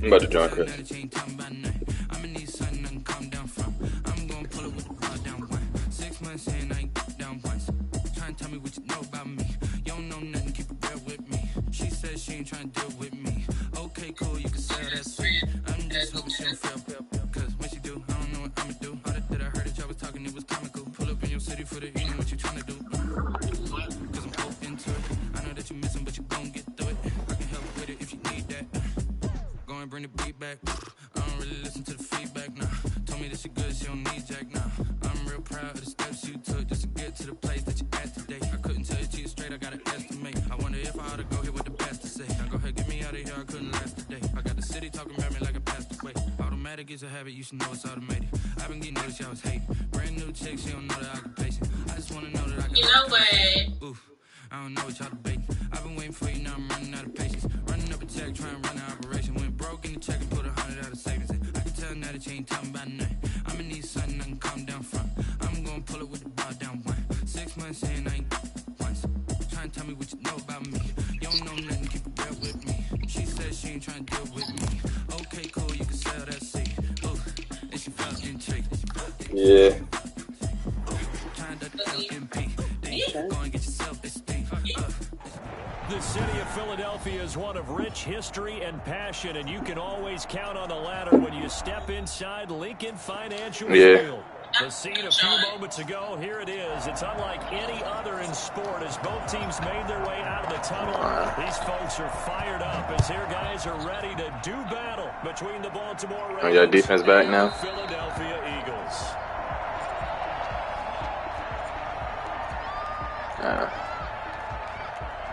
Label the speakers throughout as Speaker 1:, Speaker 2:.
Speaker 1: I'm about to join Chris. Yeah.
Speaker 2: The city of Philadelphia is one of rich history and passion, and you can always count on the latter when you step inside Lincoln Financial Field. The scene a few moments ago, here it is. It's unlike any other in sport as both teams made their way out of the tunnel. These folks are fired up as their guys are ready to do battle between the Baltimore Ravens
Speaker 1: and defense back
Speaker 2: and
Speaker 1: now.
Speaker 2: the Philadelphia Eagles.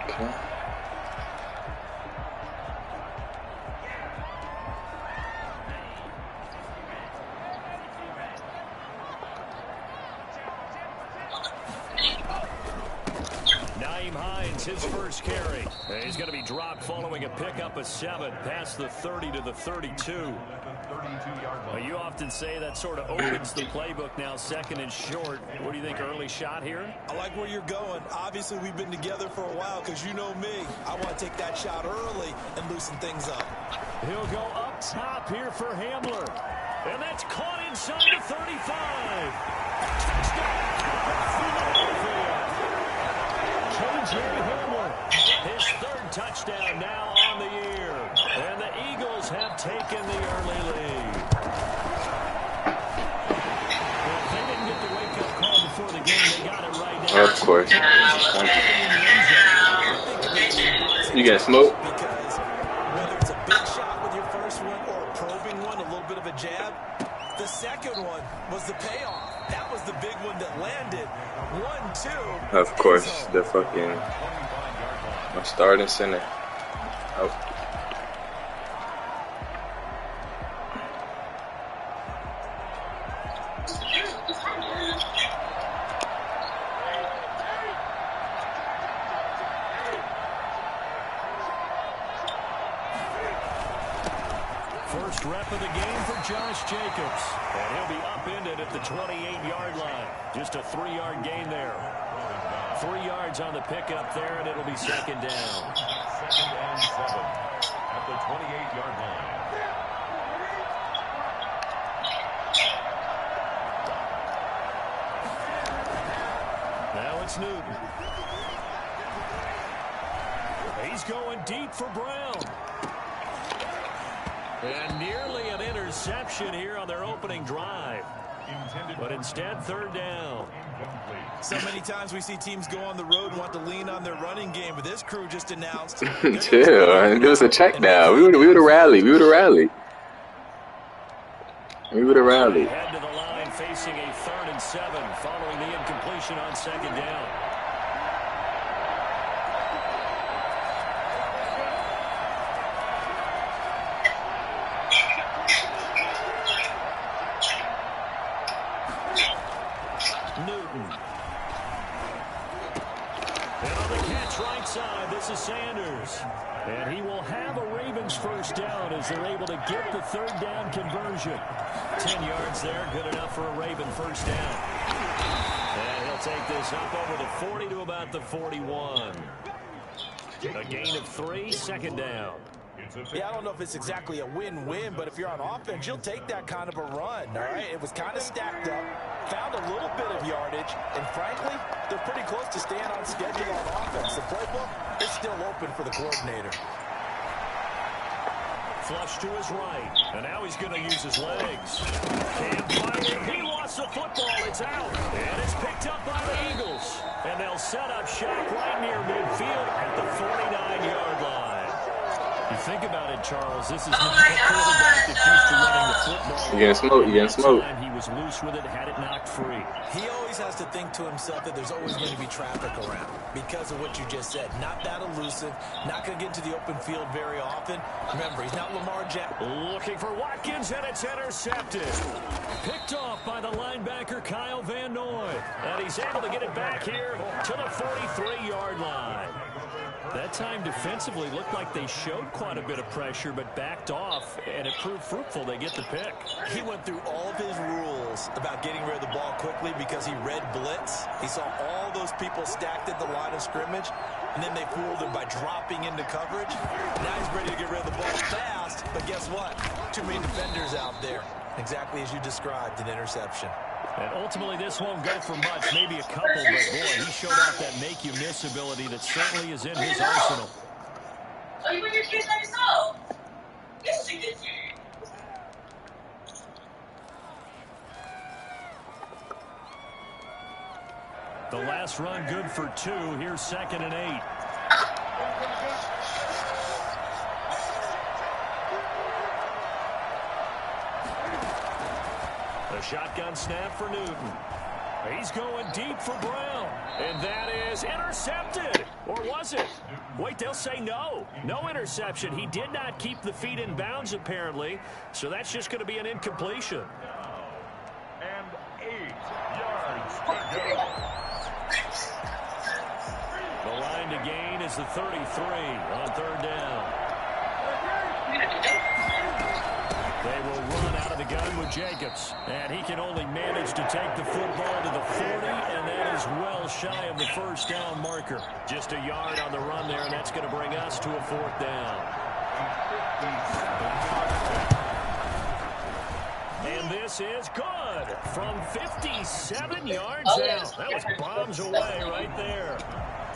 Speaker 1: Okay.
Speaker 2: Nyheim Hines, his first carry. He's going to be dropped following a pickup of 7 past the 30 to the 32. You often say that sort of opens the playbook now, second and short. What do you think, early shot here?
Speaker 3: I like where you're going. Obviously, we've been together for a while because you know me. I want to take that shot early and loosen things up.
Speaker 2: He'll go up top here for Hamler. And that's caught inside the 35. KJ Hamler, his third touchdown now on the year. And the Eagles have taken the early lead. Well, if they didn't get the wake-up call before the game, they got it right now.
Speaker 1: Of course. You getting smoked?
Speaker 3: Because whether it's a big shot with your first one or a probing one, a little bit of a jab, the second one was the payoff. That was the big one that landed. 1-2.
Speaker 1: Of course, the fucking my starting center. Oh.
Speaker 2: First rep of the game for Josh Jacobs. And he'll be upended at the 28-yard line. Just a 3-yard gain there. 3 yards on the pickup there, and it'll be second down.
Speaker 4: Second and 7 at the 28-yard line.
Speaker 2: Now it's Newton. He's going deep for Brown. And nearly an interception here on their opening drive. But instead, third down.
Speaker 3: So many times we see teams go on the road and want to lean on their running game, but this crew just announced.
Speaker 1: Chill. Give us a check down. We would have rallied. We would have rallied. We would have rallied.
Speaker 2: Head to the line facing a 3rd and 7 following the incompletion on second down. Newton. And on the catch right side, this is Sanders. And he will have a Ravens first down as they're able to get the third down conversion. 10 yards there, good enough for a Raven first down. And he'll take this up over the 40 to about the 41. A gain of 3, second down.
Speaker 3: Yeah, I don't know if it's exactly a win-win, but if you're on offense, you'll take that kind of a run, all right? It was kind of stacked up, found a little bit of yardage, and frankly, they're pretty close to staying on schedule on offense. The playbook is still open for the coordinator.
Speaker 2: Flush to his right, and now he's going to use his legs. Can't find it. He lost the football. It's out, and it's picked up by the Eagles. And they'll set up shop right near midfield at the 49-yard line. You think about it, Charles, this is not a quarterback that's used to running the football.
Speaker 1: You getting smoked, you getting smoked.
Speaker 2: He was loose with it, had it knocked free.
Speaker 3: He always has to think to himself that there's always going to be traffic around because of what you just said. Not that elusive, not going to get into the open field very often. Remember, he's not Lamar Jackson.
Speaker 2: Looking for Watkins, and it's intercepted. Picked off by the linebacker, Kyle Van Noy. And he's able to get it back here to the 43-yard line. That time defensively looked like they showed quite a bit of pressure but backed off, and it proved fruitful. They get the pick.
Speaker 3: He went through all of his rules about getting rid of the ball quickly because he read blitz. He saw all those people stacked at the line of scrimmage, and then they fooled him by dropping into coverage. Now he's ready to get rid of the ball fast, but guess what? Too many defenders out there. Exactly as you described, an interception.
Speaker 2: And ultimately, this won't go for much, maybe a couple, but boy, he showed off that make-you-miss ability that certainly is in his arsenal.
Speaker 5: Oh, you put your kids on yourself? Yes, you did.
Speaker 2: The last run good for 2. Here's 2nd and 8. A shotgun snap for Newton. He's going deep for Brown. And that is intercepted. Or was it? Wait, they'll say no. No interception. He did not keep the feet in bounds, apparently. So that's just going to be an incompletion.
Speaker 4: And 8 yards to go.
Speaker 2: The line to gain is the 33 on 3rd down. They will run out of the gun with Jacobs. And he can only manage to take the football to the 40, and that is well shy of the 1st down marker. Just a yard on the run there, and that's going to bring us to a 4th down. And this is good from 57 yards out. That was bombs away right there.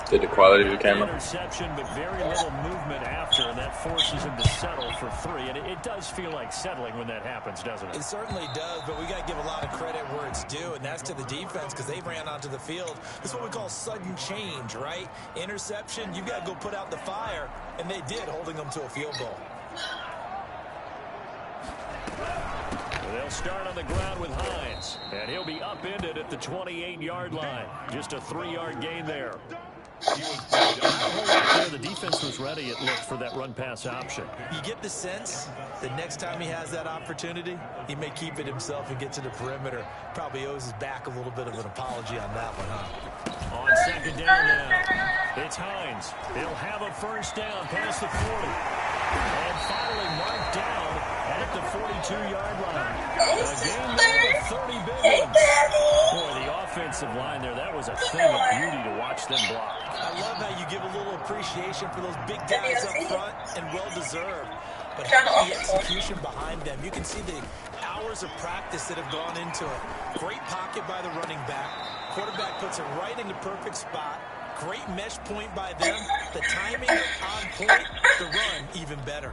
Speaker 1: Did the quality of the camera?
Speaker 2: Interception, but very little movement after, and that forces him to settle for 3. And it does feel like settling when that happens, doesn't it?
Speaker 3: It certainly does, but we got to give a lot of credit where it's due, and that's to the defense because they ran onto the field. This is what we call sudden change, right? Interception, you got to go put out the fire, and they did, holding them to a field goal.
Speaker 2: They'll start on the ground with Hines, and he'll be upended at the 28-yard line. Just a 3-yard gain there. The defense was ready, it looked, for that run-pass option.
Speaker 3: You get the sense that next time he has that opportunity, he may keep it himself and get to the perimeter. Probably owes his back a little bit of an apology on that one, huh?
Speaker 2: On 2nd down now, it's Hines. He'll have a 1st down past the 40. And finally marked down at the 42-yard line. A game there of 30 big ones. Boy, the offensive line there, that was a thing of beauty to watch them block.
Speaker 3: I love how you give a little appreciation for those big guys up front, and well-deserved. But how the execution behind them, you can see the hours of practice that have gone into it. Great pocket by the running back. Quarterback puts it right in the perfect spot. Great mesh point by them. The timing on point. The run even better.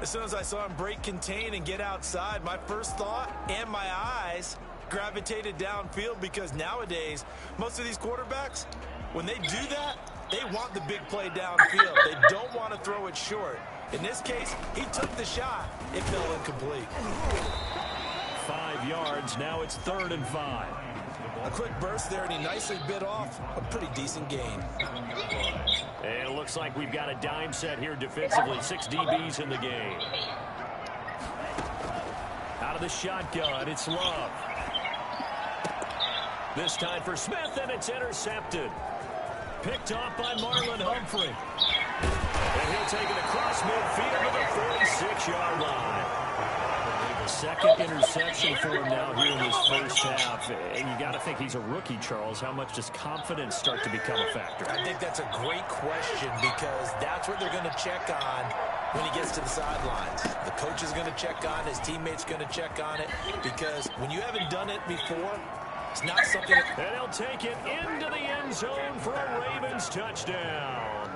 Speaker 3: As soon as I saw him break contain and get outside, my first thought and my eyes gravitated downfield, because nowadays, most of these quarterbacks, when they do that, they want the big play downfield. They don't want to throw it short. In this case, he took the shot. It fell incomplete.
Speaker 2: 5 yards. Now it's 3rd and 5.
Speaker 3: A quick burst there, and he nicely bit off a pretty decent gain.
Speaker 2: And it looks like we've got a dime set here defensively. 6 DBs in the game. Out of the shotgun, it's Love. This time for Smith, and it's intercepted. Picked off by Marlon Humphrey. And he'll take it across midfield to the 46-yard line. Second interception for him now here in this first half. And you got to think he's a rookie, Charles. How much does confidence start to become a factor?
Speaker 3: I think that's a great question because that's what they're going to check on when he gets to the sidelines. The coach is going to check on, his teammates going to check on it, because when you haven't done it before, it's not something that...
Speaker 2: And he'll take it into the end zone for a Ravens touchdown.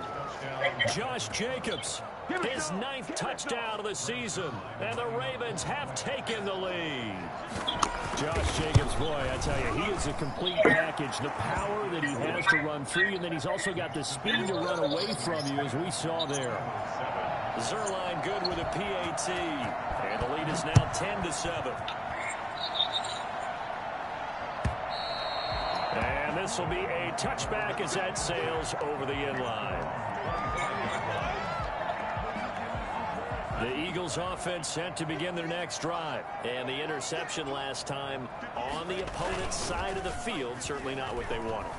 Speaker 2: Josh Jacobs, his 9th touchdown of the season, and the Ravens have taken the lead. Josh Jacobs, boy, I tell you, he is a complete package. The power that he has to run through, and then he's also got the speed to run away from you, as we saw there. Zuerlein good with a PAT, and the lead is now 10-7. And this will be a touchback as that sails over the end line. The Eagles offense set to begin their next drive. And the interception last time on the opponent's side of the field, certainly not what they wanted.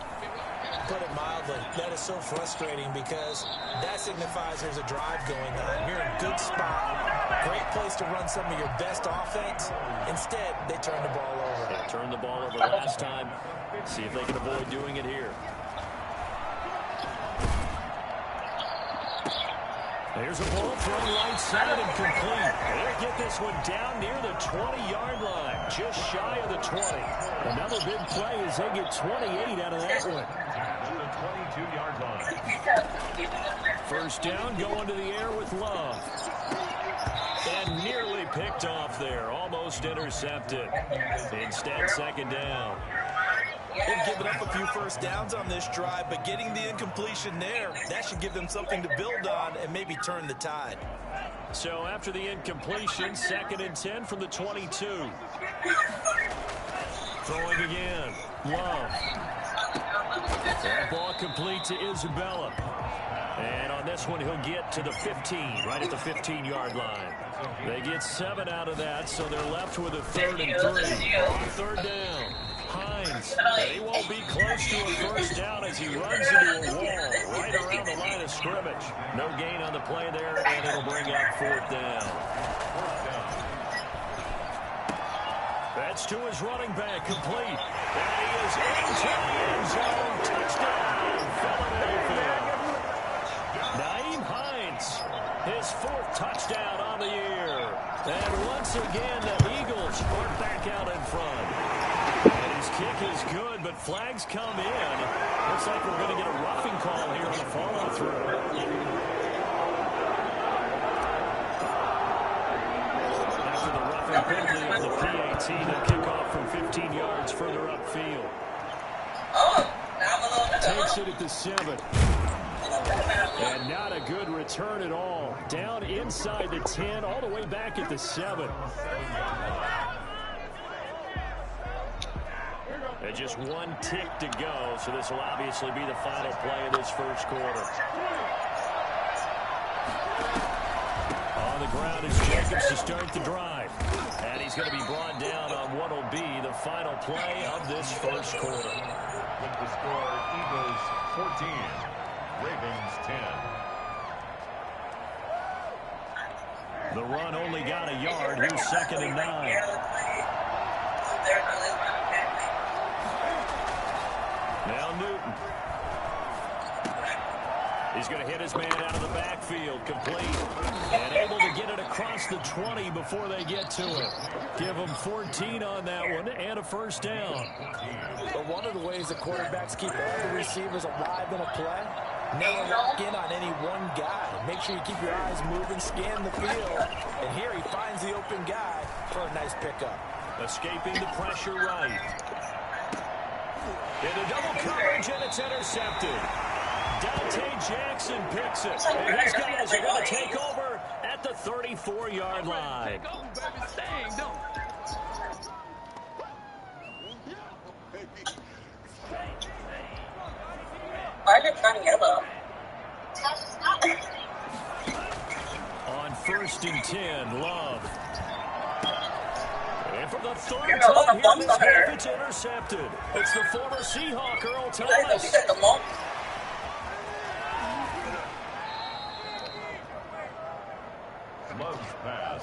Speaker 3: Put it mildly, that is so frustrating because that signifies there's a drive going on. You're in a good spot, great place to run some of your best offense. Instead, they turn the ball over.
Speaker 2: They turned the ball over last time. See if they can avoid doing it here. There's a ball thrown right side and complete. They'll get this one down near the 20-yard line, just shy of the 20. Another big play as they get 28 out of that one.
Speaker 4: The 22-yard line.
Speaker 2: First down, going to the air with Love. And nearly picked off there, almost intercepted. Instead, second down.
Speaker 3: They've given up a few first downs on this drive, but getting the incompletion there, that should give them something to build on and maybe turn the tide.
Speaker 2: So after the incompletion, 2nd and 10 from the 22. Throwing again. Love. That ball complete to Isabella. And on this one, he'll get to the 15, right at the 15-yard line. They get 7 out of that, so they're left with a 3rd and 3. On 3rd down. Hines, he won't be close to a first down as he runs into a wall right around the line of scrimmage. No gain on the play there, and it'll bring up 4th down. That's to his running back, complete. And he is into the end zone. Touchdown, Philadelphia. Nyheim Hines, his 4th touchdown on the year. And once again, the Eagles are back out in front. Kick is good, but flags come in. Looks like we're going to get a roughing call here on the follow-through. After the roughing penalty on the PAT, they'll kick off from 15 yards further upfield. Takes it at the 7. And not a good return at all. Down inside the 10, all the way back at the 7. And just 1 tick to go, so this will obviously be the final play of this first quarter. On the ground is Jacobs to start the drive. And he's going to be brought down on what will be the final play of this first quarter.
Speaker 4: With the score, Eagles 14, Ravens 10.
Speaker 2: The run only got a yard. Here's 2nd and 9. Now Newton. He's going to hit his man out of the backfield, complete. And able to get it across the 20 before they get to it. Give him 14 on that one and a first down.
Speaker 3: But one of the ways the quarterbacks keep all the receivers alive in a play, never lock in on any one guy. Make sure you keep your eyes moving, scan the field. And here he finds the open guy for a nice pickup.
Speaker 2: Escaping the pressure right. Into double coverage, and it's intercepted. Dante Jackson picks it. And his guys are going to take over at the 34-yard line.
Speaker 5: Why is it not yellow?
Speaker 2: On 1st and 10, Love. And for the 3rd time here this half, it's intercepted. It's the former Seahawk, Earl Thomas.
Speaker 4: Love's pass.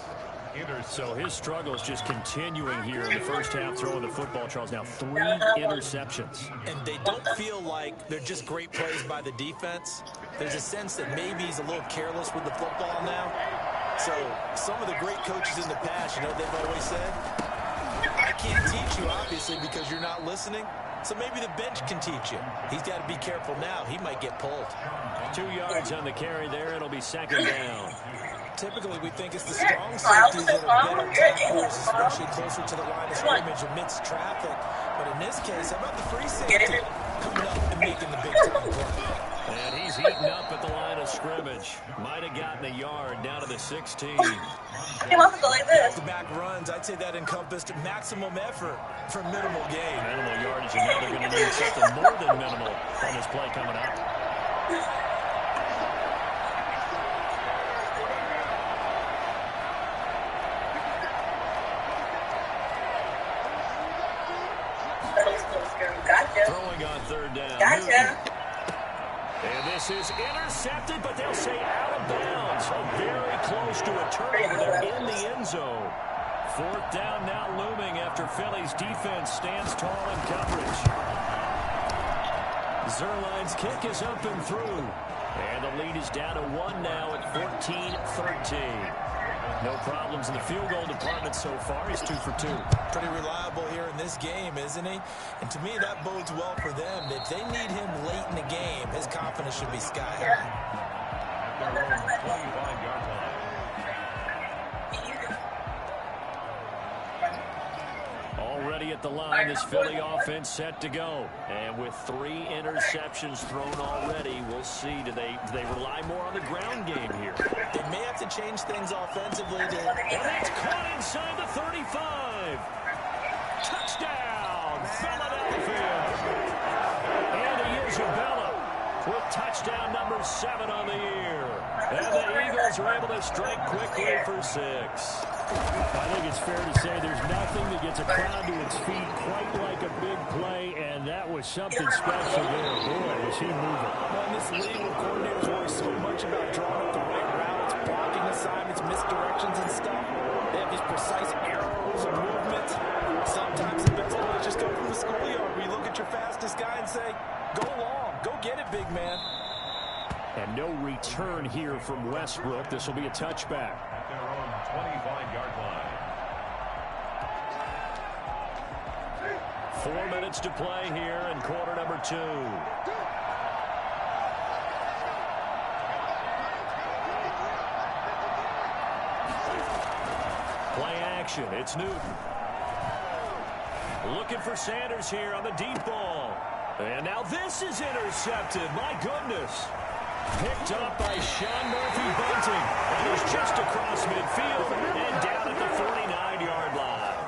Speaker 2: So his struggle is just continuing here in the first half, throwing the football, Charles. Now 3 interceptions.
Speaker 3: And they don't feel like they're just great plays by the defense. There's a sense that maybe he's a little careless with the football now. So some of the great coaches in the past, you know, they've always said, I can't teach you, obviously, because you're not listening. So maybe the bench can teach you. He's got to be careful now. He might get pulled.
Speaker 2: 2 yards on the carry there. It'll be second down.
Speaker 3: Typically, we think it's the strong safeties that are better tacklers, especially closer to the line of scrimmage amidst traffic. But in this case, how about the free safety coming up and making the big-time play?
Speaker 2: And he's eaten up at the line of scrimmage. Might have gotten a yard down to the 16.
Speaker 5: He wants to go like this.
Speaker 3: Back runs, I'd say that encompassed maximum effort for minimal gain.
Speaker 2: Minimal yardage, and now they're going to need something more than minimal on this play coming up.
Speaker 5: Gotcha.
Speaker 2: Throwing on third down.
Speaker 5: Gotcha.
Speaker 2: And this is intercepted, but they'll say out of bounds. So very close to a turnover. They're in the end zone. Fourth down now looming after Philly's defense stands tall in coverage. Zuerlein's kick is up and through. And the lead is down to 1 now at 14-13. No problems in the field goal department so far. He's 2 for 2.
Speaker 3: Pretty reliable here in this game, isn't he? And to me, that bodes well for them. If they need him late in the game, his confidence should be sky high.
Speaker 4: At their own 25-yard line.
Speaker 2: Already at the line, this Philly offense set to go. And with 3 interceptions thrown already, we'll see. Do they rely more on the ground game here?
Speaker 3: They may have to change things offensively.
Speaker 2: And it's caught inside the 35. Touchdown, Philadelphia. Andy Isabella with touchdown number 7 on the year. And the Eagles are able to strike quickly for 6. I think it's fair to say there's nothing that gets a crowd to its feet quite like a big play, and that was something special there. Boy, was he moving.
Speaker 3: Well, in this league where coordinators worry so much about drawing up the right routes, blocking assignments, misdirections and stuff, they have these precise arrows and movements. Sometimes the best play is just go from the schoolyard where you look at your fastest guy and say, go long, go get it, big man.
Speaker 2: And no return here from Westbrook. This will be a touchback.
Speaker 4: At their own 25-yard line.
Speaker 2: 4 minutes to play here in quarter number 2. Play action. It's Newton. Looking for Sanders here on the deep ball. And now this is intercepted. My goodness. Picked up by Sean Murphy-Bunting. And he's just across midfield and down at the 49-yard line.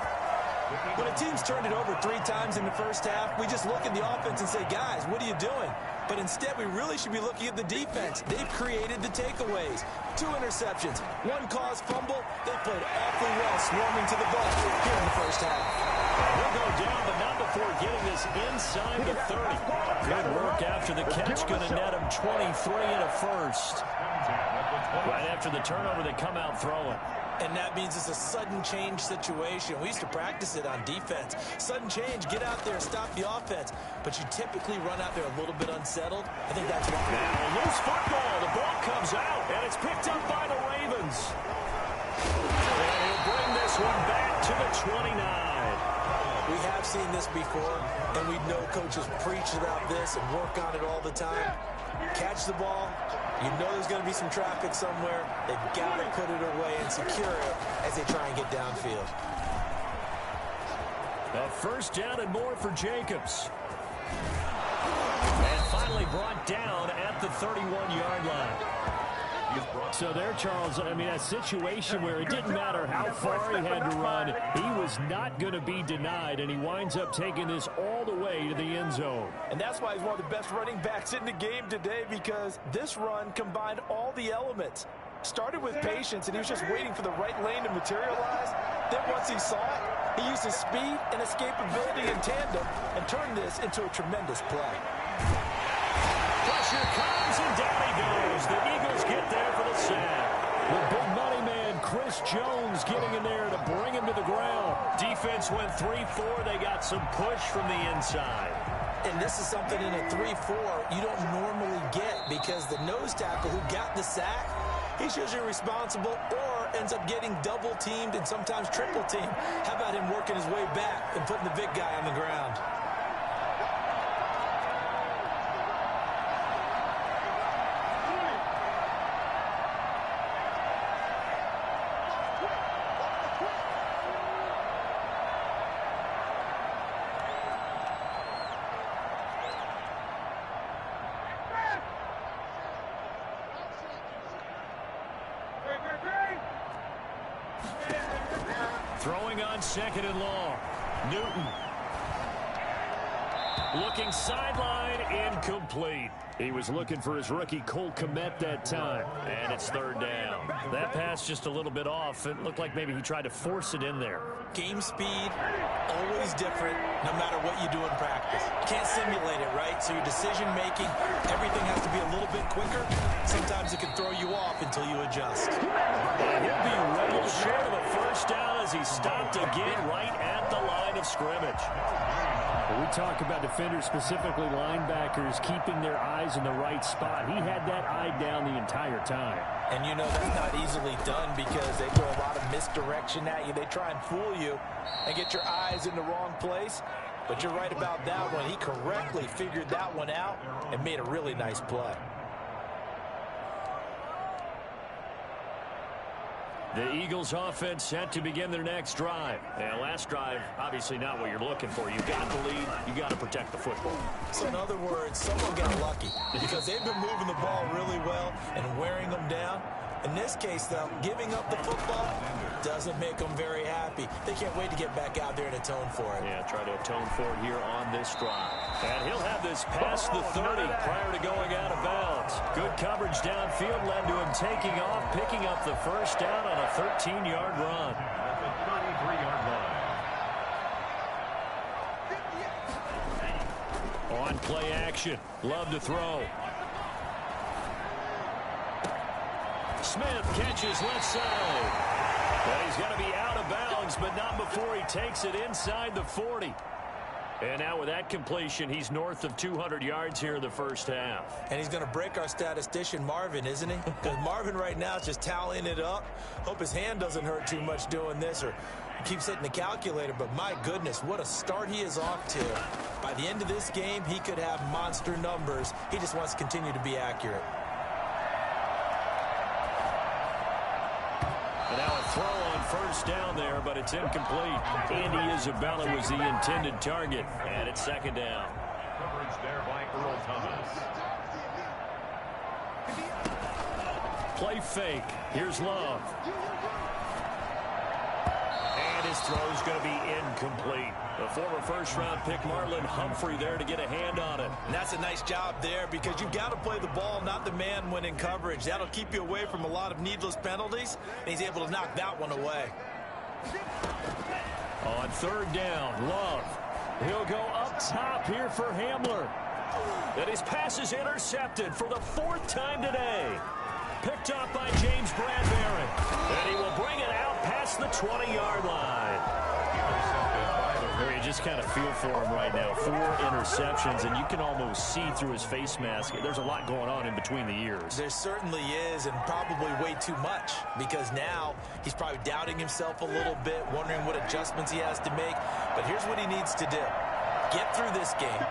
Speaker 3: When a team's turned it over 3 times in the first half, we just look at the offense and say, guys, what are you doing? But instead, we really should be looking at the defense. They've created the takeaways. 2 interceptions, 1 caused fumble. They played awfully well swarming to the ball here in the first half.
Speaker 2: We'll go down, but not before getting this inside the 30. Good work after the catch. Going to net him 23 and a first. Right after the turnover, they come out throwing.
Speaker 3: And that means it's a sudden change situation. We used to practice it on defense. Sudden change, get out there, stop the offense. But you typically run out there a little bit unsettled. I think that's why.
Speaker 2: Now, loose football. The ball comes out, and it's picked up by the Ravens. And he'll bring this one back to the 29.
Speaker 3: We have seen this before, and we know coaches preach about this and work on it all the time. Catch the ball. You know there's going to be some traffic somewhere. They've got to put it away and secure it as they try and get downfield.
Speaker 2: A first down and more for Jacobs. And finally brought down at the 31-yard line. So there, Charles, I mean, a situation where it didn't matter how far he had to run, he was not going to be denied, and he winds up taking this all the way to the end zone.
Speaker 3: And that's why he's one of the best running backs in the game today, because this run combined all the elements. Started with patience, and he was just waiting for the right lane to materialize. Then once he saw it, he used his speed and escapability in tandem and turned this into a tremendous play.
Speaker 2: Pressure comes, and down he goes. The Eagles get there for the sack. The big money man Chris Jones getting in there to bring him to the ground. Defense went 3-4. They got some push from the inside.
Speaker 3: And this is something in a 3-4 you don't normally get, because the nose tackle who got the sack, he's usually responsible or ends up getting double-teamed and sometimes triple-teamed. How about him working his way back and putting the big guy on the ground?
Speaker 2: Throwing on 2nd and long. Newton. Looking sideline, incomplete. He was looking for his rookie Cole Kmet that time. And it's 3rd down. That pass just a little bit off. It looked like maybe he tried to force it in there.
Speaker 3: Game speed, always different, no matter what you do in practice. Can't simulate it, right? So your decision-making, everything has to be a little bit quicker. Sometimes it can throw you off until you adjust.
Speaker 2: And he'll be well short of a 1st down as he stopped again right at the line of scrimmage.
Speaker 6: When we talk about defenders, specifically linebackers, keeping their eyes in the right spot, he had that eye down the entire time.
Speaker 3: And you know that's not easily done because they throw a lot of misdirection at you. They try and fool you and get your eyes in the wrong place. But you're right about that one. He correctly figured that one out and made a really nice play.
Speaker 2: The Eagles offense set to begin their next drive. And last drive, obviously not what you're looking for. You've got the lead. You've got to protect the football.
Speaker 3: So in other words, someone got lucky because they've been moving the ball really well and wearing them down. In this case, though, giving up the football doesn't make them very happy. They can't wait to get back out there and atone for it.
Speaker 2: Yeah, try to atone for it here on this drive. And he'll have this past the 30 prior to going out of bounds. Good coverage downfield led to him taking off, picking up the 1st down on a 13-yard run.
Speaker 4: At the 33-yard line.
Speaker 2: On play action, Love to throw. Smith catches left side. And he's going to be out of bounds, but not before he takes it inside the 40. And now with that completion, he's north of 200 yards here in the 1st half.
Speaker 3: And he's going to break our statistician, Marvin, isn't he? Because Marvin right now is just tallying it up. Hope his hand doesn't hurt too much doing this, or he keeps hitting the calculator. But my goodness, what a start he is off to. By the end of this game, he could have monster numbers. He just wants to continue to be accurate.
Speaker 2: And now a throw on 1st down there, but it's incomplete. Andy Isabella was the intended target, and it's 2nd down.
Speaker 4: Coverage there by Earl Thomas.
Speaker 2: Play fake. Here's Love. And his throw's going to be incomplete. The former 1st-round pick Marlon Humphrey there to get a hand on it.
Speaker 3: And that's a nice job there because you've got to play the ball, not the man when in coverage. That'll keep you away from a lot of needless penalties, and he's able to knock that one away.
Speaker 2: On 3rd down, Love. He'll go up top here for Hamler. And his pass is intercepted for the 4th time today. Picked up by James Bradbury. And he will bring it out past the 20-yard line. You just kind of feel for him right now. 4 interceptions, and you can almost see through his face mask. There's a lot going on in between the ears.
Speaker 3: There certainly is, and probably way too much, because now he's probably doubting himself a little bit, wondering what adjustments he has to make. But here's what he needs to do. Get through this game.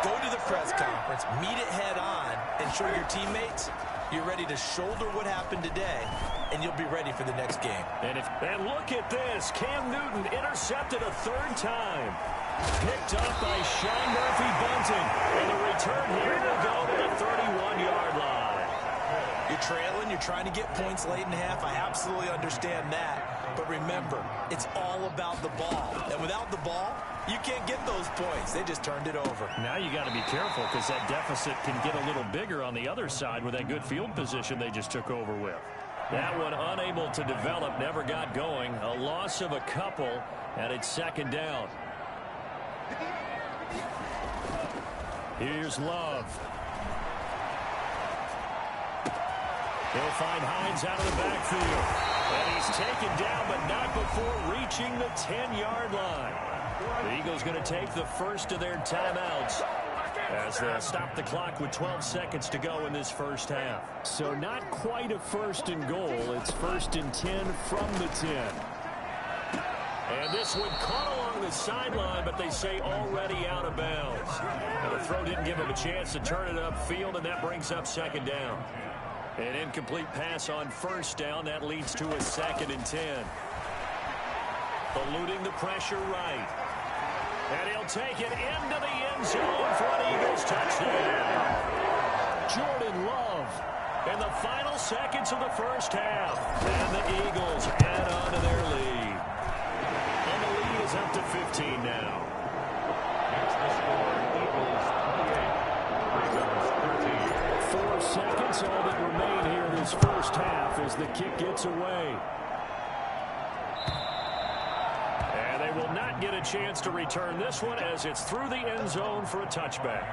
Speaker 3: Go to the press conference, meet it head on, and show your teammates you're ready to shoulder what happened today, and you'll be ready for the next game.
Speaker 2: And look at this. Cam Newton intercepted a 3rd time. Picked up by Sean Murphy-Bunting. And the return here will go to the 31-yard line.
Speaker 3: You're trailing. You're trying to get points late in half. I absolutely understand that. But remember, it's all about the ball. And without the ball, you can't get those points. They just turned it over.
Speaker 2: Now you got to be careful because that deficit can get a little bigger on the other side with that good field position they just took over with. That one unable to develop, never got going. A loss of a couple, and it's 2nd down. Here's Love. He'll find Hines out of the backfield. And he's taken down, but not before reaching the 10-yard line. The Eagles going to take the first of their timeouts as they'll stop the clock with 12 seconds to go in this first half.
Speaker 6: So not quite a first and goal. It's 1st and 10 from the 10.
Speaker 2: And this one caught along the sideline, but they say already out of bounds. Now, the throw didn't give him a chance to turn it upfield, and that brings up 2nd down. An incomplete pass on 1st down. That leads to a 2nd and 10. Eluding the pressure right. And he'll take it into the end zone for an Eagles touchdown. Jordan Love in the final seconds of the first half. And the Eagles add on to their lead. And the lead is up to 15 now.
Speaker 4: That's the score. Eagles 28.
Speaker 6: 4 seconds, all that remain here in this first half as the kick gets away. Will not get a chance to return this one as it's through the end zone for a touchback.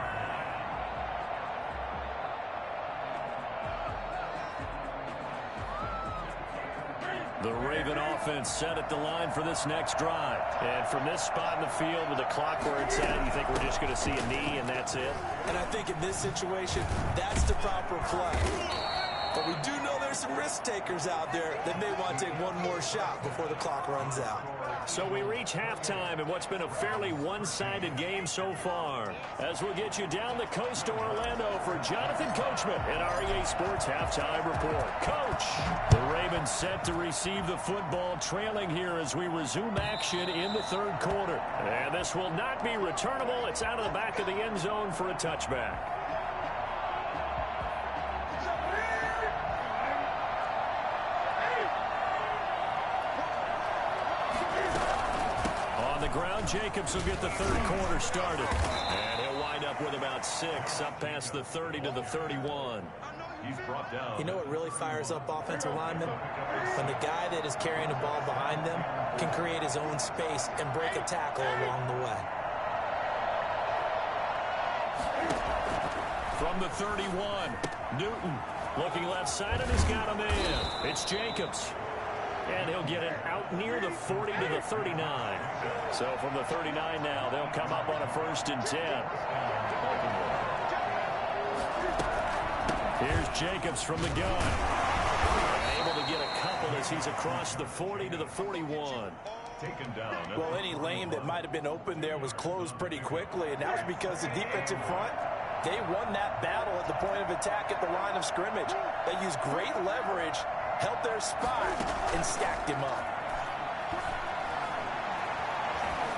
Speaker 6: The Raven offense set at the line for this next drive. And from this spot in the field with the clock where it's at, you think we're just going to see a knee and that's it?
Speaker 3: And I think in this situation, that's the proper play. But we do know there's some risk takers out there that may want to take one more shot before the clock runs out.
Speaker 2: So we reach halftime in what's been a fairly one-sided game so far. As we'll get you down the coast to Orlando for Jonathan Coachman in our EA Sports Halftime Report. Coach, the Ravens set to receive the football, trailing here as we resume action in the 3rd quarter. And this will not be returnable. It's out of the back of the end zone for a touchback. Ground, Jacobs will get the 3rd quarter started. And he'll wind up with about 6, up past the 30 to the 31.
Speaker 4: He's brought down.
Speaker 3: You know what really fires up offensive linemen? When the guy that is carrying the ball behind them can create his own space and break a tackle along the way.
Speaker 2: From the 31, Newton looking left side, and he's got a man. It's Jacobs. And he'll get it out near the 40 to the 39. So from the 39 now, they'll come up on a 1st and 10. Here's Jacobs from the gun. Able to get a couple as he's across the 40 to the 41.
Speaker 4: Taken down.
Speaker 3: Well, any lane that might have been open there was closed pretty quickly, and that was because the defensive front, they won that battle at the point of attack at the line of scrimmage. They used great leverage, held their spot, and stacked him up.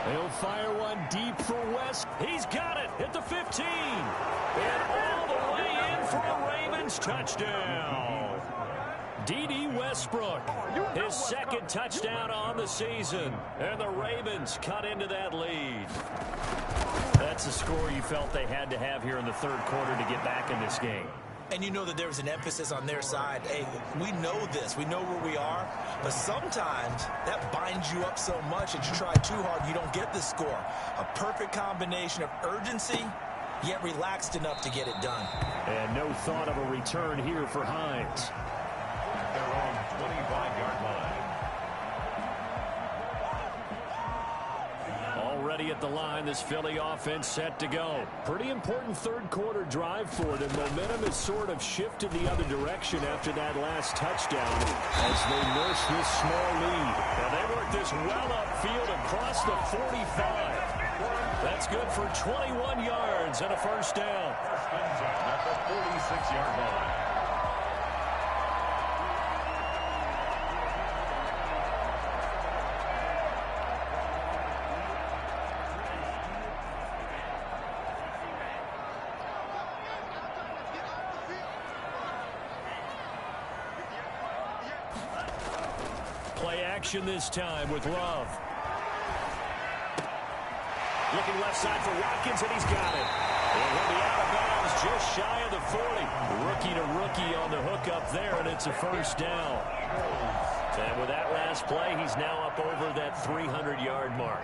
Speaker 6: He'll fire one deep for West.
Speaker 2: He's got it at the 15. And all the way in for a Ravens touchdown. D.D. Westbrook, his 2nd touchdown on the season. And the Ravens cut into that lead. That's the score you felt they had to have here in the 3rd quarter to get back in this game.
Speaker 3: And you know that there was an emphasis on their side. Hey, we know this. We know where we are. But sometimes that binds you up so much that you try too hard, you don't get the score. A perfect combination of urgency, yet relaxed enough to get it done.
Speaker 6: And no thought of a return here for Hines.
Speaker 4: Their own 25-yard line.
Speaker 2: Already at the line, this Philly offense set to go.
Speaker 6: Pretty important 3rd quarter drive for them. Momentum has sort of shifted the other direction after that last touchdown as they nurse this small lead.
Speaker 2: Now they work this well upfield across the 45. That's good for 21 yards and a 1st down.
Speaker 4: At the 46-yard line.
Speaker 2: Action this time with Love. Looking left side for Watkins, and he's got it. And he'll be out of bounds just shy of the 40. Rookie to rookie on the hook up there, and it's a 1st down. And with that last play, he's now up over that 300-yard mark.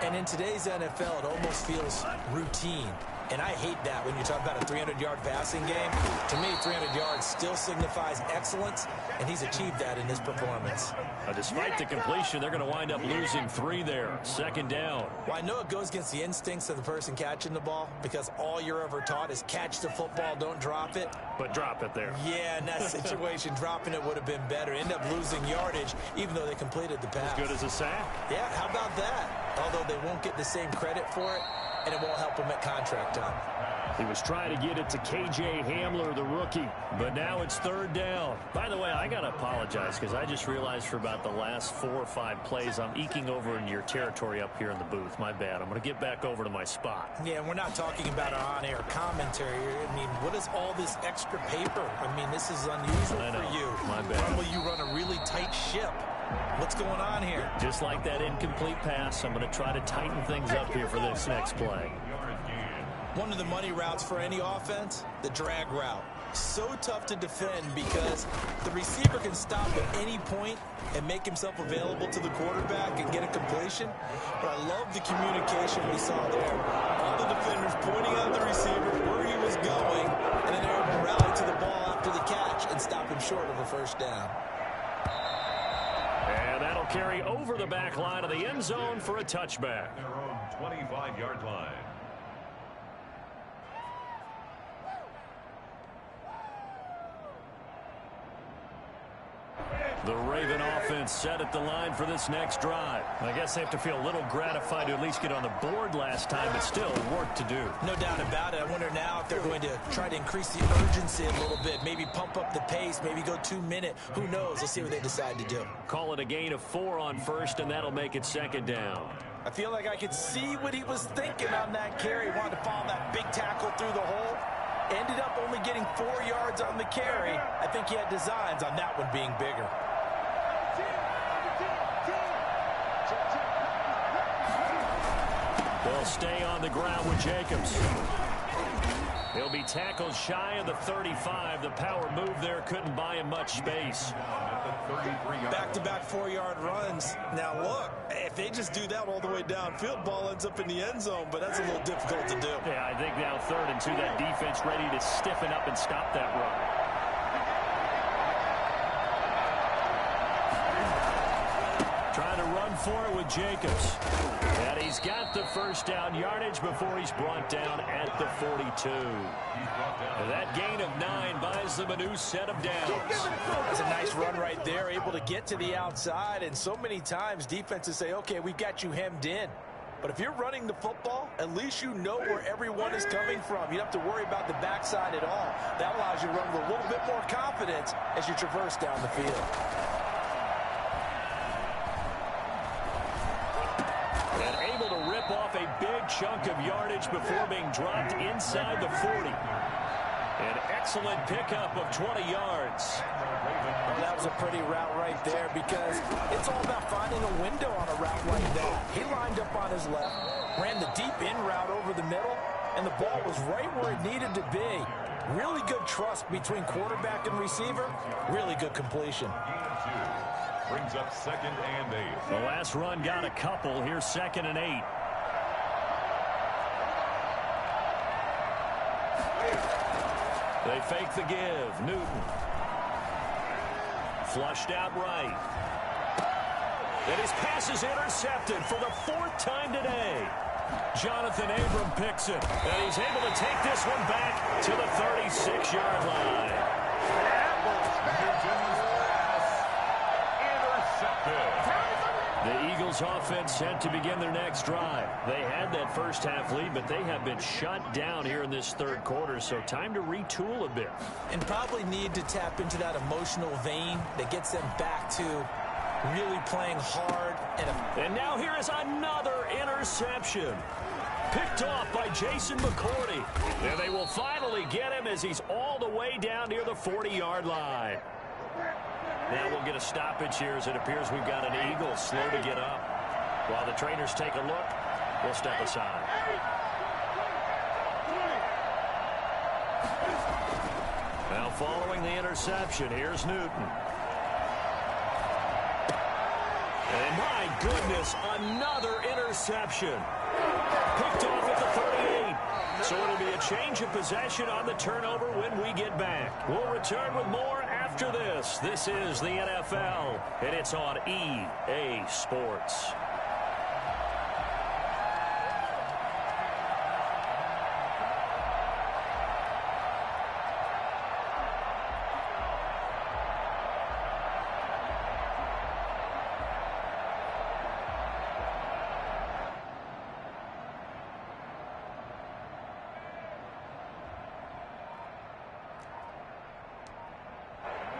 Speaker 3: And in today's NFL, it almost feels routine. And I hate that when you talk about a 300-yard passing game. To me, 300 yards still signifies excellence, and he's achieved that in this performance.
Speaker 2: Despite the completion, they're going to wind up losing 3 there. Second down.
Speaker 3: Well, I know it goes against the instincts of the person catching the ball because all you're ever taught is catch the football, don't drop it.
Speaker 2: But drop it there.
Speaker 3: Yeah, in that situation, dropping it would have been better. End up losing yardage, even though they completed the pass.
Speaker 2: As good as a sack.
Speaker 3: Yeah, how about that? Although they won't get the same credit for it, and it won't help him at contract time.
Speaker 2: He was trying to get it to K.J. Hamler, the rookie, but now it's third down. By the way, I got to apologize because I just realized for about the last 4 or 5 plays, I'm eking over into your territory up here in the booth. My bad. I'm going to get back over to my spot.
Speaker 3: Yeah, we're not talking about our on-air commentary. I mean, what is all this extra paper? I mean, this is unusual for you.
Speaker 2: My bad.
Speaker 3: Normally you run a really tight ship. What's going on here?
Speaker 2: Just like that incomplete pass, I'm going to try to tighten things up here for this next play.
Speaker 3: One of the money routes for any offense, the drag route. So tough to defend because the receiver can stop at any point and make himself available to the quarterback and get a completion. But I love the communication we saw there. All the defenders pointing out the receiver where he was going, and then they were rally to the ball after the catch and stop him short of a first down.
Speaker 2: And that'll carry over the back line of the end zone for a touchback.
Speaker 4: Their own 25-yard line.
Speaker 2: The Raven offense set at the line for this next drive. I guess they have to feel a little gratified to at least get on the board last time, but still work to do.
Speaker 3: No doubt about it. I wonder now if they're going to try to increase the urgency a little bit, maybe pump up the pace, maybe go 2-minute. Who knows? Let's see what they decide to do.
Speaker 2: Call it a gain of 4 on first, and that'll make it second down.
Speaker 3: I feel like I could see what he was thinking on that carry. He wanted to follow that big tackle through the hole. Ended up only getting 4 yards on the carry. I think he had designs on that one being bigger.
Speaker 2: They'll stay on the ground with Jacobs. He'll be tackled shy of the 35. The power move there couldn't buy him much space.
Speaker 3: Back-to-back 4-yard runs. Now, look, if they just do that all the way downfield, ball ends up in the end zone, but that's a little difficult to do.
Speaker 2: Yeah, I think now 3rd and 2, that defense ready to stiffen up and stop that run. Trying to run for it with Jacobs. And he's got the first down yardage before he's brought down at the 42. And that gain of 9 buys them a new set of downs.
Speaker 3: That's a nice run right there, able to get to the outside. And so many times defenses say, okay, we've got you hemmed in. But if you're running the football, at least you know where everyone is coming from. You don't have to worry about the backside at all. That allows you to run with a little bit more confidence as you traverse down the field.
Speaker 2: Off a big chunk of yardage before being dropped inside the 40. An excellent pickup of 20 yards.
Speaker 3: Well, that was a pretty route right there because it's all about finding a window on a route like that. He lined up on his left, ran the deep in route over the middle, and the ball was right where it needed to be. Really good trust between quarterback and receiver. Really good completion.
Speaker 4: Brings up 2nd and 8.
Speaker 2: The last run got a couple. Here's 2nd and 8. They fake the give. Newton. Flushed out right. And his pass is intercepted for the 4th time today. Jonathan Abram picks it. And he's able to take this one back to the 36-yard line. The Eagles offense set to begin their next drive. They had that first half lead, but they have been shut down here in this 3rd quarter, so time to retool a bit.
Speaker 3: And probably need to tap into that emotional vein that gets them back to really playing hard.
Speaker 2: And now here is another interception. Picked off by Jason McCourty. And they will finally get him as he's all the way down near the 40-yard line. Now we'll get a stoppage here as it appears we've got an Eagle slow to get up. While the trainers take a look, we'll step aside. Now following the interception, here's Newton. And my goodness, another interception. Picked off at the 38. So it'll be a change of possession on the turnover when we get back. We'll return with more after this. This is the NFL, and it's on EA Sports.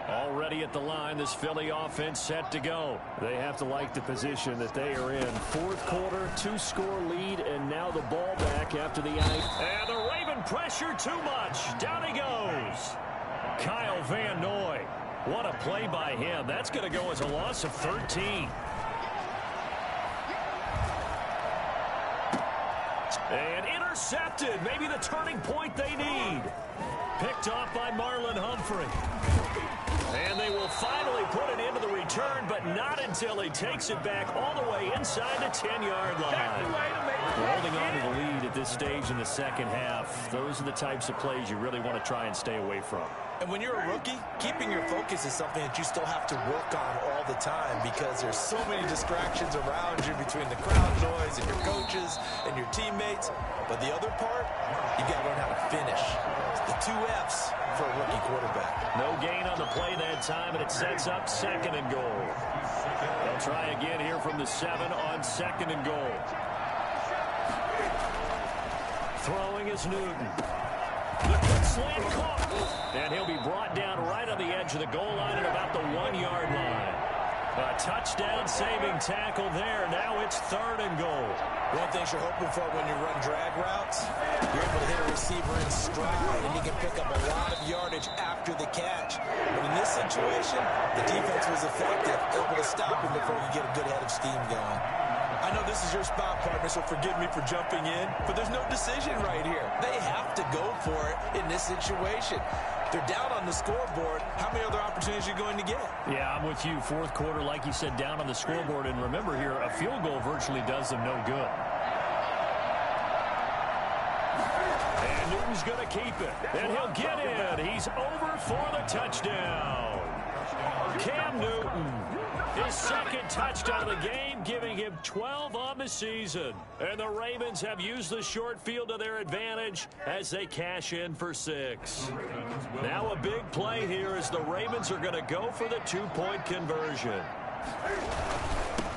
Speaker 2: Already at the line, this Philly offense set to go. They have to like the position that they are in. Fourth quarter, 2-score lead, and now the ball back after the ice. And the Raven pressure too much. Down he goes. Kyle Van Noy. What a play by him. That's going to go as a loss of 13. And intercepted. Maybe the turning point they need. Picked off by Marlon Humphrey. And they will finally put it into the return, but not until he takes it back all the way inside the 10-yard line. Holding on to the lead at this stage in the second half. Those are the types of plays you really want to try and stay away from.
Speaker 3: And when you're a rookie, keeping your focus is something that you still have to work on all the time because there's so many distractions around you between the crowd noise and your coaches and your teammates. But the other part, you got to learn how to finish. It's the 2 F's for a rookie quarterback.
Speaker 2: No gain on the play that time, and it sets up 2nd and goal. They'll try again here from the 7 on 2nd and goal. Throwing is Newton. The quick slant caught. And he'll be brought down right on the edge of the goal line at about the 1-yard line. A touchdown-saving tackle there. Now it's 3rd and goal.
Speaker 3: One thing you're hoping for when you run drag routes, you're able to hit a receiver in stride, and you can pick up a lot of yardage after the catch. But in this situation, the defense was effective, able to stop him before you get a good head of steam going. I know this is your spot, partner, so forgive me for jumping in, but there's no decision right here. They have to go for it in this situation. They're down on the scoreboard. How many other opportunities are you going to get?
Speaker 2: Yeah, I'm with you. Fourth quarter, like you said, down on the scoreboard. And remember here, a field goal virtually does them no good. And Newton's going to keep it. And he'll get in. He's over for the touchdown. Cam Newton. His 2nd touchdown of the game, giving him 12 on the season. And the Ravens have used the short field to their advantage as they cash in for 6. Now a big play here as the Ravens are going to go for the 2-point conversion.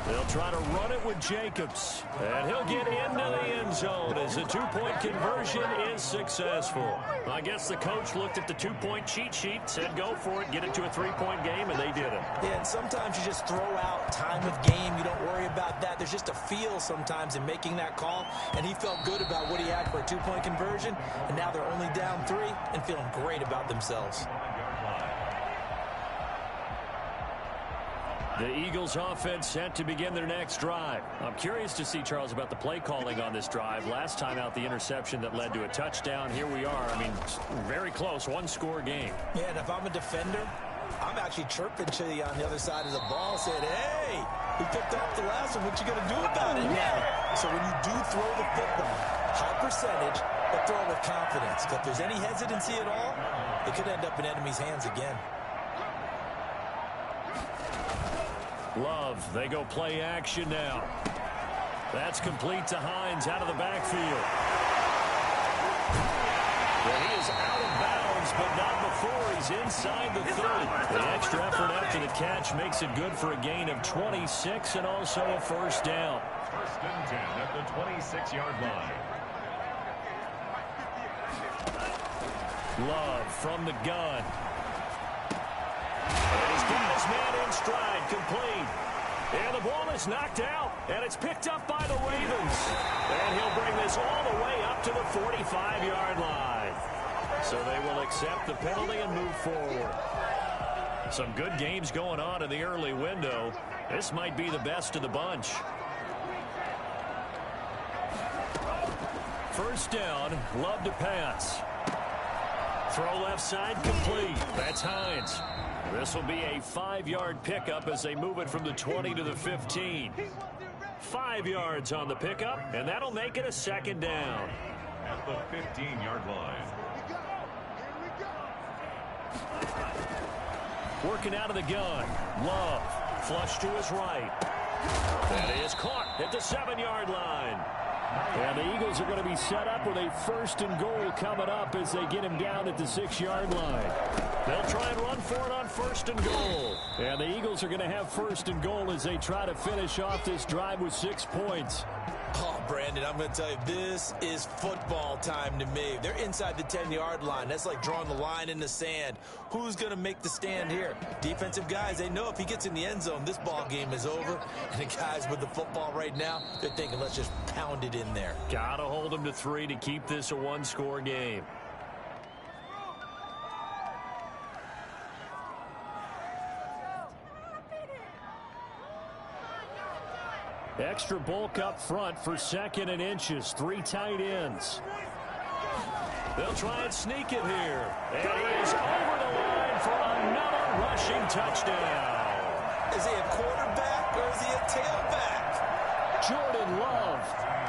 Speaker 2: They'll try to run it with Jacobs. And he'll get into the end zone as the 2-point conversion is successful. I guess the coach looked at the 2-point cheat sheet, said go for it, get it to a 3-point game, and they did it.
Speaker 3: Yeah, and sometimes you just throw out time of game. You don't worry about that. There's just a feel sometimes in making that call, and he felt good about what he had for a 2-point conversion, and now they're only down 3 and feeling great about themselves.
Speaker 2: The Eagles offense set to begin their next drive. I'm curious to see, Charles, about the play calling on this drive. Last time out, the interception that led to a touchdown. Here we are. I mean, very close, 1-score game.
Speaker 3: Yeah, and if I'm a defender, I'm actually chirping to you on the other side of the ball, saying, hey, we picked off the last one. What you going to do about it now? So when you do throw the football, high percentage, but throw it with confidence. Because if there's any hesitancy at all, it could end up in enemy's hands again.
Speaker 2: Love, they go play action now. That's complete to Hines out of the backfield. Well, he is out of bounds, but not before he's inside the 30. The extra effort after the catch makes it good for a gain of 26 and also a 1st down.
Speaker 4: 1st and 10 at the 26-yard line.
Speaker 2: Love from the gun. And he's got his man in stride, complete. And the ball is knocked out, and it's picked up by the Ravens. And he'll bring this all the way up to the 45-yard line. So they will accept the penalty and move forward. Some good games going on in the early window. This might be the best of the bunch. 1st down, Love to pass. Throw left side, complete. That's Hines. This will be a 5-yard pickup as they move it from the 20 to the 15. 5 yards on the pickup, and that'll make it a second down.
Speaker 4: At the 15-yard line.
Speaker 2: Working out of the gun. Love. Flush to his right. That is caught at the 7-yard line. And the Eagles are going to be set up with a 1st and goal coming up as they get him down at the 6-yard line. They'll try and run for it on 1st and goal. And the Eagles are going to have 1st and goal as they try to finish off this drive with 6 points.
Speaker 3: Oh, Brandon, I'm going to tell you, this is football time to me. They're inside the 10-yard line. That's like drawing the line in the sand. Who's going to make the stand here? Defensive guys, they know if he gets in the end zone, this ball game is over. And the guys with the football right now, they're thinking, let's just pound it in there.
Speaker 2: Got to hold them to 3 to keep this a 1-score game. Extra bulk up front for 2nd and inches. 3 tight ends. They'll try and sneak it here. And he is over the line for another rushing touchdown.
Speaker 3: Is he a quarterback or is he a tailback?
Speaker 2: Jordan Love,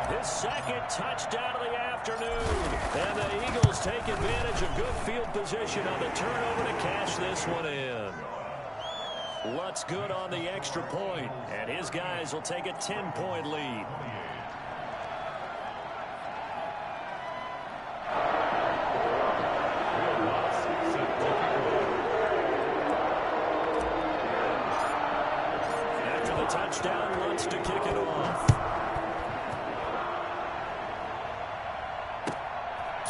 Speaker 2: his 2nd touchdown of the afternoon. And the Eagles take advantage of good field position on the turnover to cash this one in. Lutz good on the extra point, and his guys will take a 10-point lead. After the touchdown, Lutz to kick it off.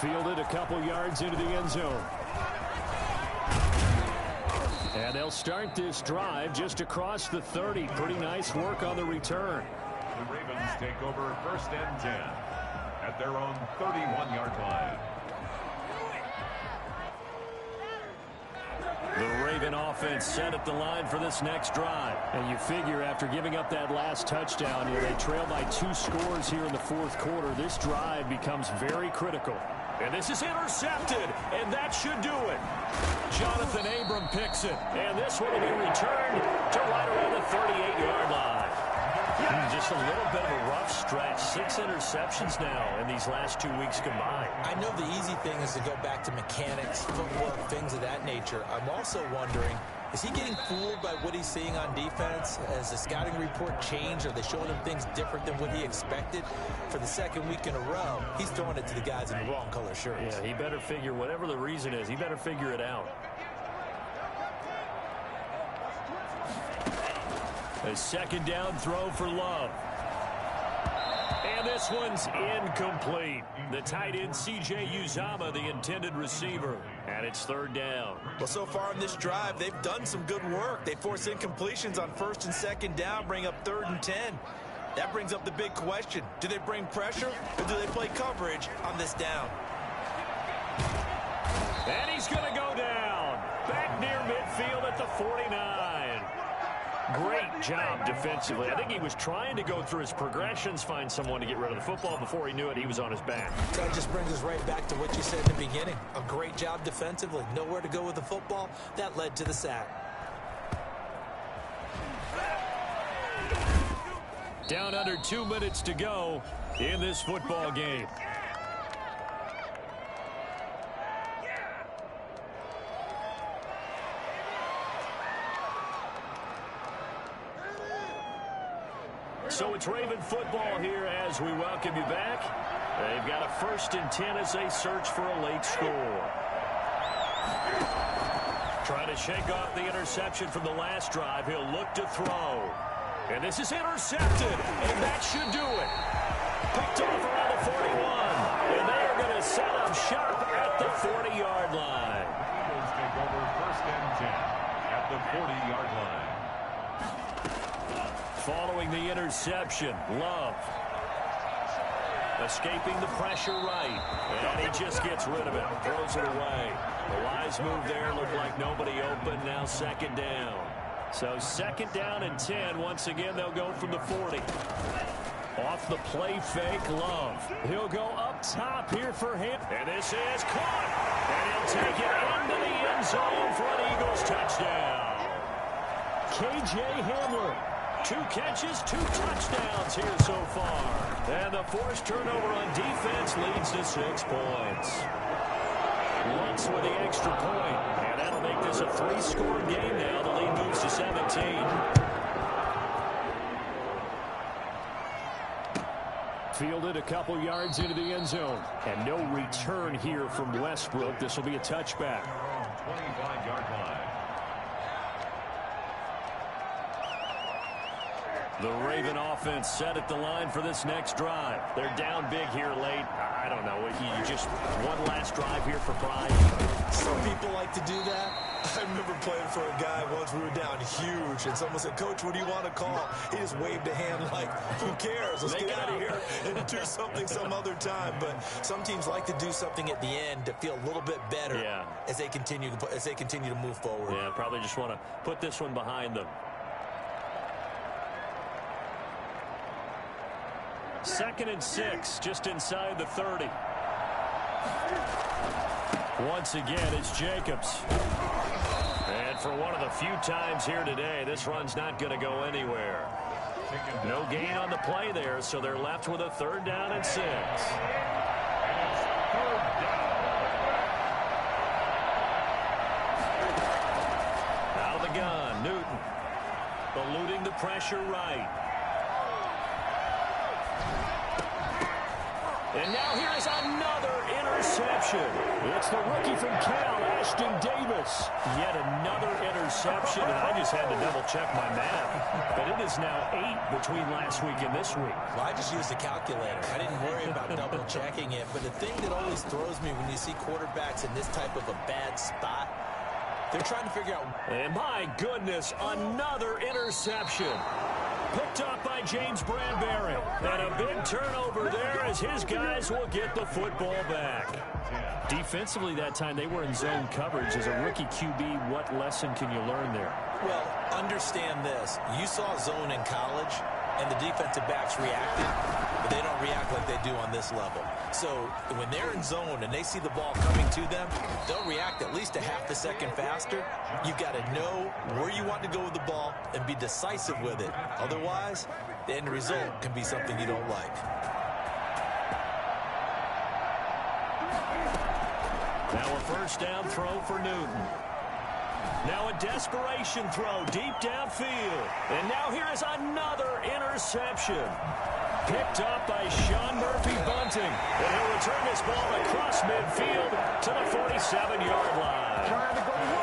Speaker 2: Fielded a couple yards into the end zone. And they'll start this drive just across the 30. Pretty nice work on the return.
Speaker 4: The Ravens take over 1st and 10 at their own 31-yard line.
Speaker 2: The Raven offense set at the line for this next drive. And you figure after giving up that last touchdown, they trail by 2 scores here in the 4th quarter. This drive becomes very critical. And this is intercepted, and that should do it. Jonathan Abram picks it, and this one will be returned to right around the 38-yard line. Just a little bit of a rough stretch. 6 interceptions now in these last 2 weeks combined.
Speaker 3: I know the easy thing is to go back to mechanics, footwork, things of that nature. I'm also wondering, is he getting fooled by what he's seeing on defense? Has the scouting report changed? Are they showing him things different than what he expected? For the 2nd week in a row, he's throwing it to the guys in the wrong color shirts.
Speaker 2: Yeah, he better figure, whatever the reason is, he better figure it out. A 2nd down throw for Love. And this one's incomplete. The tight end, C.J. Uzomah, the intended receiver. And it's 3rd down.
Speaker 3: Well, so far in this drive, they've done some good work. They force incompletions on 1st and 2nd down, bring up 3rd and 10. That brings up the big question. Do they bring pressure or do they play coverage on this down?
Speaker 2: And he's going to go down. Back near midfield at the 49. Great job defensively. I think he was trying to go through his progressions, find someone to get rid of the football. Before he knew it, he was on his back.
Speaker 3: That just brings us right back to what you said in the beginning. A great job defensively. Nowhere to go with the football. That led to the sack.
Speaker 2: Down under 2 minutes to go in this football game. So it's Raven football here as we welcome you back. They've got a 1st and 10 as they search for a late score. Trying to shake off the interception from the last drive. He'll look to throw. And this is intercepted, and that should do it. Picked off around the 41, and they are going to set up shop at the 40-yard line.
Speaker 4: Eagles take over 1st and 10 at the 40-yard line.
Speaker 2: Following the interception, Love escaping the pressure right, and he just gets rid of it, throws it away. The wise move there, looked like nobody open, now 2nd down. So 2nd down and 10. Once again, they'll go from the 40. Off the play fake, Love. He'll go up top here for him. And this is caught. And he'll take it into the end zone for an Eagles touchdown. K.J. Hamler 2 catches, 2 touchdowns here so far. And the forced turnover on defense leads to 6 points. Once with the extra point, and that'll make this a 3-score game now. The lead moves to 17. Fielded a couple yards into the end zone. And no return here from Westbrook. This will be a touchback.
Speaker 4: 25-yard line.
Speaker 2: The Raven offense set at the line for this next drive. They're down big here late. I don't know. You just one last drive here for pride.
Speaker 3: Some people like to do that. I remember playing for a guy once. We were down huge, and someone said, "Coach, what do you want to call?" He just waved a hand like, "Who cares? Let's get out of here and do something some other time." But some teams like to do something at the end to feel a little bit better as they continue to move forward.
Speaker 2: Yeah, probably just want to put this one behind them. 2nd and 6, just inside the 30. Once again, it's Jacobs. And for one of the few times here today, this run's not going to go anywhere. No gain on the play there, so they're left with a 3rd down and 6. Out of the gun, Newton. Eluding the pressure right. And now here is another interception. It's the rookie from Cal, Ashton Davis. Yet another interception, and I just had to double-check my math. But it is now 8 between last week and this week.
Speaker 3: Well, I just used a calculator. I didn't worry about double-checking it. But the thing that always throws me when you see quarterbacks in this type of a bad spot, they're trying to figure out.
Speaker 2: And my goodness, another interception. Picked up by James Bradbury. And a big turnover there as his guys will get the football back. Defensively that time, they were in zone coverage. As a rookie QB, what lesson can you learn there?
Speaker 3: Well, understand this. You saw zone in college, and the defensive backs reacted, but they don't react like they do on this level. So when they're in zone and they see the ball coming to them, they'll react at least a half a second faster. You've got to know where you want to go with the ball and be decisive with it. Otherwise, the end result can be something you don't like.
Speaker 2: Now a 1st down throw for Newton. Now a desperation throw deep downfield. And now here is another interception. Picked up by Sean Murphy-Bunting. And he'll return this ball across midfield to the 47-yard line.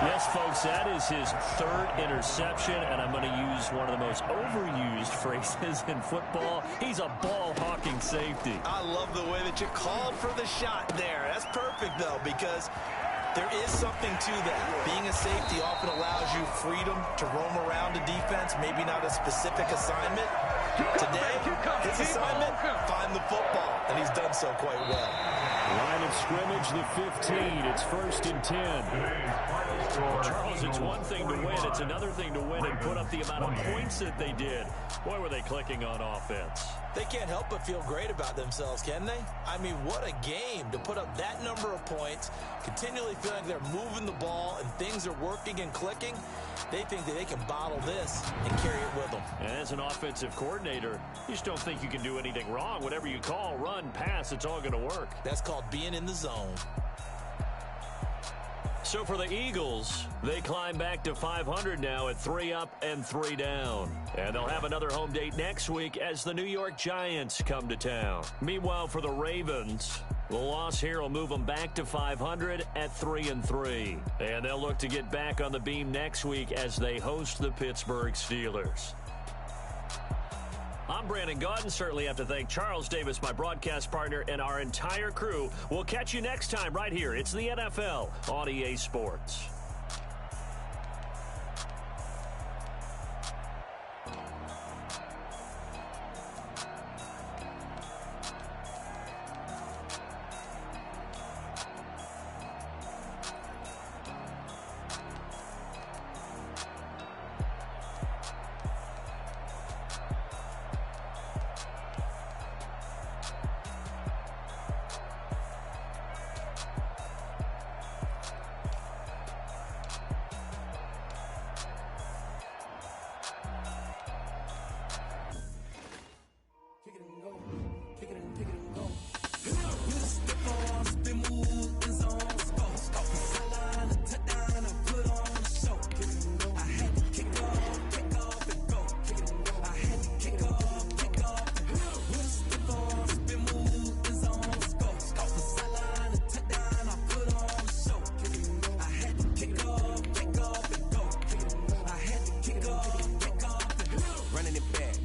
Speaker 2: Yes, folks, that is his 3rd interception, and I'm going to use one of the most overused phrases in football. He's a ball-hawking safety.
Speaker 3: I love the way that you called for the shot there. That's perfect, though, because there is something to that. Being a safety often allows you freedom to roam around a defense, maybe not a specific assignment. Today, his assignment, find the football, and he's done so quite well.
Speaker 2: Line of scrimmage, the 15. It's 1st and 10. Charles, it's one thing to win. It's another thing to win and put up the amount of points that they did. Boy, were they clicking on offense.
Speaker 3: They can't help but feel great about themselves, can they? I mean, what a game to put up that number of points, continually feeling like they're moving the ball and things are working and clicking. They think that they can bottle this and carry it with them.
Speaker 2: And as an offensive coordinator, you just don't think you can do anything wrong. Whatever you call, run, pass, it's all going to work.
Speaker 3: That's called being in the zone.
Speaker 2: So for the Eagles, they climb back to 500 now at 3 up and 3 down. And they'll have another home date next week as the New York Giants come to town. Meanwhile, for the Ravens, the loss here will move them back to 500 at 3 and 3. And they'll look to get back on the beam next week as they host the Pittsburgh Steelers. I'm Brandon Gaudin. Certainly have to thank Charles Davis, my broadcast partner, and our entire crew. We'll catch you next time right here. It's the NFL on EA Sports.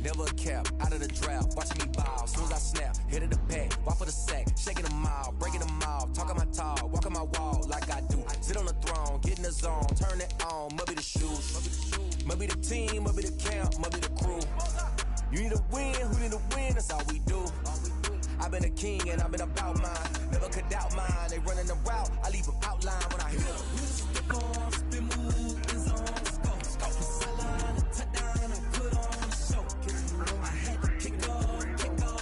Speaker 7: never a cap, out of the drought, watching me ball. Soon as I snap, hit of the pack, walk for the sack, shaking them out, breaking them out, talking my talk, walking my wall like I do. Sit on the throne, get in the zone, turn it on, must be the shoes, must be the team, must be the camp, must be the crew. You need to win, who need to win, that's all we do. I've been a king and I've been about mine, never could doubt mine. They running the route, I leave them outline when I hit them. Step on, spin move, is on, scope, sideline, touchdown, I put on the show. I had to kick off and go.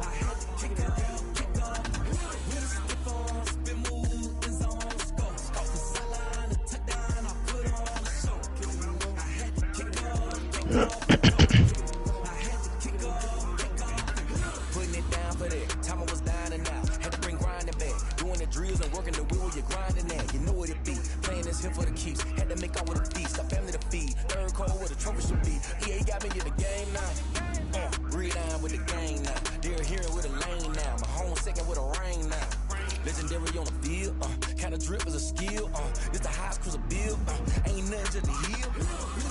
Speaker 7: I had to kick off. Step on, spin move, is on, scope, sideline, touchdown, I put on the show. I had to kick off. Time I was dying and out, had to bring grinding back. Doing the drills and working the wheel, you're grinding that. You know what it be, playing this here for the keeps. Had to make out with a feast, got family to feed. Third cold where the trophy should be. EA got me in the game now. Breed on with the gang now. They're hearing with a lane now. My home second with a rain now. Legendary on the field, kind of drip is a skill. This the highest cruiser bill, ain't nothing just a heel.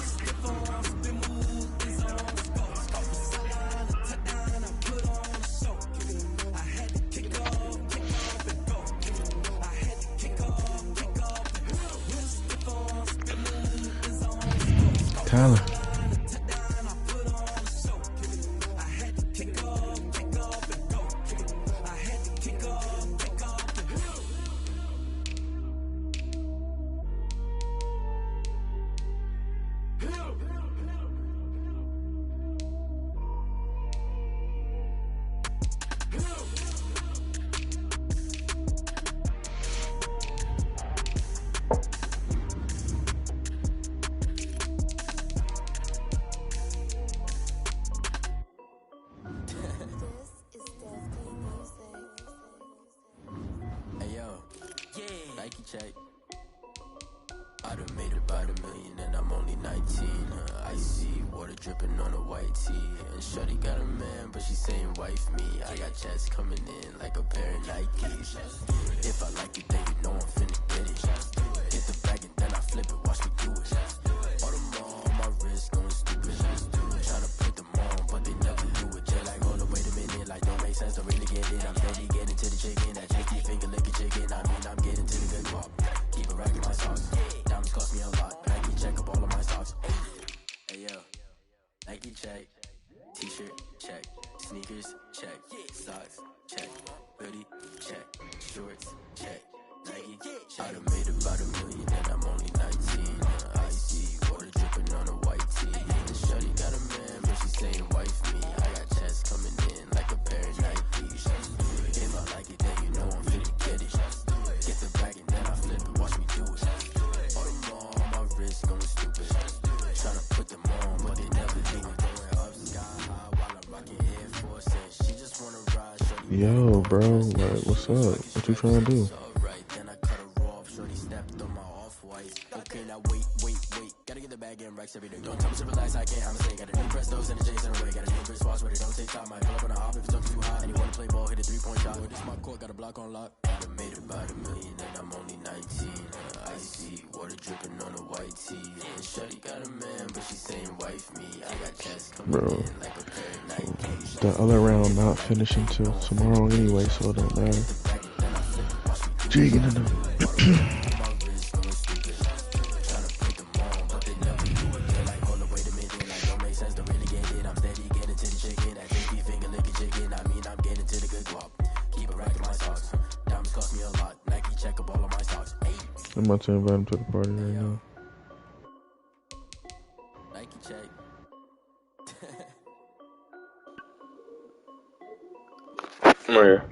Speaker 7: Step on, spin move, is on the scope. Sideline, touchdown, I put on the show. I had to kick off and go. I had to kick off. Step on, spin move, is on the scope.
Speaker 1: Tyler.
Speaker 7: Check. I done made about $1 million and I'm only 19. Icy water dripping on a white tee. And shorty got a man, but she saying wife me. I got checks coming in like a pair of Nikes. If I like it, then you know I'm finna get it. Hit the bag and then I flip it, watch me do it. All them on my wrist going stupid. Tryna put them on, but they never do it. Just like, hold up, wait a minute, like don't make sense to really get it. I'm steady getting to the chicken, that chicky finger licking chicken. I mean, I'm getting to the good pop. Keep a rack in my socks. Diamonds cost me a lot. Nike check up all of my stocks. Hey yo, Nike check. T-shirt check. Sneakers check. Socks check. Hoodie check. Shorts check. Nike check. I done made about $1 million and I'm only 19. Icy water dripping on a white tee. And shorty got a man, but she saying wife me. I got checks coming in like a pair of Nikes. If I like it, then you know I'm finna get it. Get the bag and then I flip it, watch me do it. All them on my wrist going stupid. Tryna put them on, but they never do it. Going up sky high while I'm rocking Air Force. And she just wanna ride.
Speaker 1: Yo, bro, what's up? What you trying to do?
Speaker 7: Then I cut her off, shorty snapped on my off-white. Okay, now wait. Gotta get the bag in racks every day. Don't tell me to relax, I can't, I'ma say. Got a new press those and the J's in the way. Got a new Chris Foss, but it don't take time. I pull up on the hop if it's up too high. And you wanna play ball, hit a 3-point shot. This my court, got a block on lock. I done made about $1 million and I'm only 19. Icy water dripping on a white tee. And shorty got a man, but she saying wife me. I got checks coming in like a pair of Nikes.
Speaker 1: The other round not finishing till tomorrow anyway, so it don't matter. Jigging in them. I'm about to invite him to the party right now.
Speaker 7: Nike check.
Speaker 1: Come here.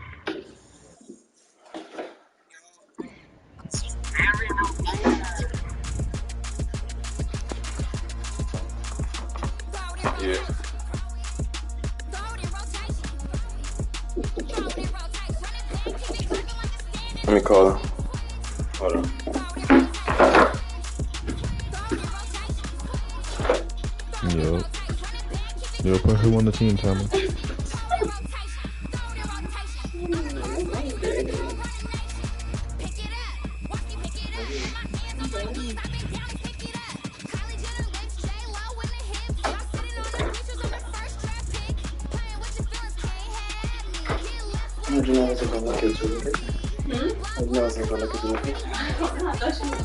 Speaker 1: Yeah. Let me call her. Hold on. Yo, put who on the team, Tommy? How'd you know I wasn't gonna look at you? How'd you know I wasn't gonna look at you?
Speaker 5: I thought she was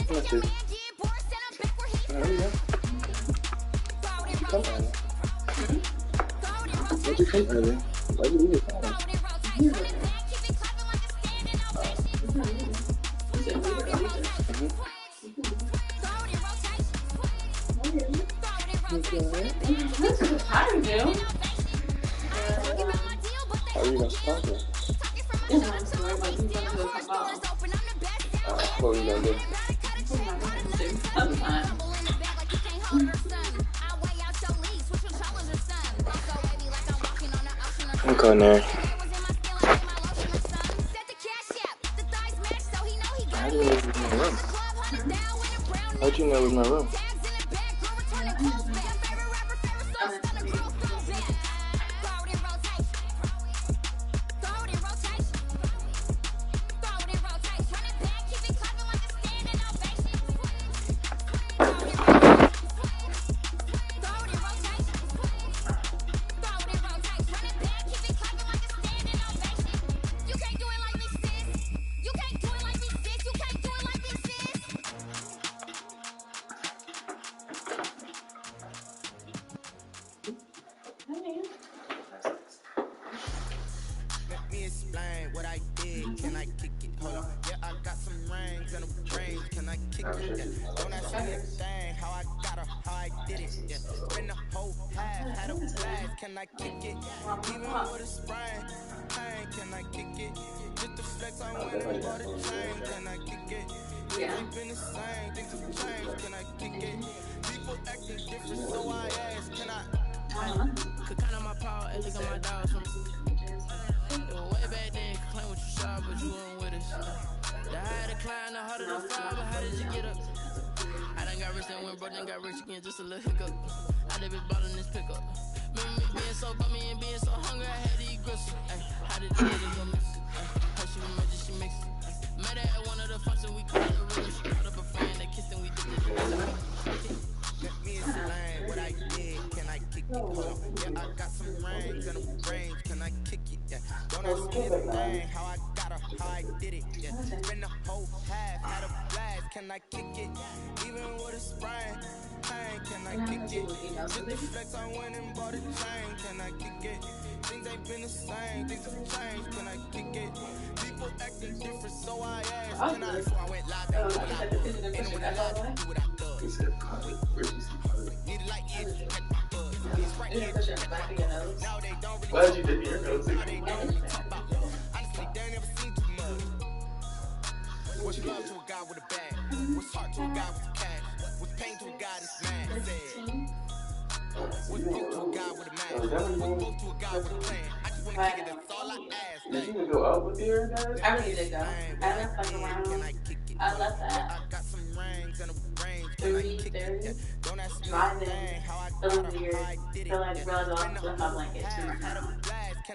Speaker 1: Let's see. There you go. Come on. Why'd you come early? Why'd you leave your phone?
Speaker 5: This is tired, dude.
Speaker 1: How are you gonna stop it?
Speaker 5: This is my story, but you going to come out.
Speaker 1: What are you gonna do?
Speaker 5: Sometime.
Speaker 1: Okay, Nary. How'd you know it was my room?
Speaker 8: Just a little hiccup. I did been ballin' this pickup. Remember me being so bummy and being so hungry, I had to eat grits. How did you get it go mix? How she magic, she mix. Met her at one of the functions, we called her rhythm. She caught up a friend that kissed and we did the let me explain what I did. Can I kick it? Hold on. Yeah, I got some rings and a range. Can I kick it? Yeah. Don't ask me anything. How I got her, how I did it. Yeah. Spend the whole half, had a blast. Can I kick it? Even with a sprain. Can I kick it? Just the flex, I went and bought a chain. Can I kick it? Things ain't been the same, things have changed. Can I kick it? People acting different, so I asked. Can I? Before I went live, they do what I do. And when I live, do what I do. Need a light, yeah, check my buzz. It's right here, check my buzz. Now they don't really
Speaker 1: Why'd you dip your nose?
Speaker 8: Now they don't really talk about love. Honestly, they ain't never seen too much. What's love to a guy with a bag? What's heart to a guy with a cash? What's pain to a guy that's mad? What's broke to a guy with a mask? What's broke to a guy with a plan? I just wanna kick it, that's all I ask.
Speaker 1: Did you even go out with your guys?
Speaker 5: I really did go. I left like around. I left at 3:30. Driving, feeling weird. Feel like realized I left my blanket too much now. I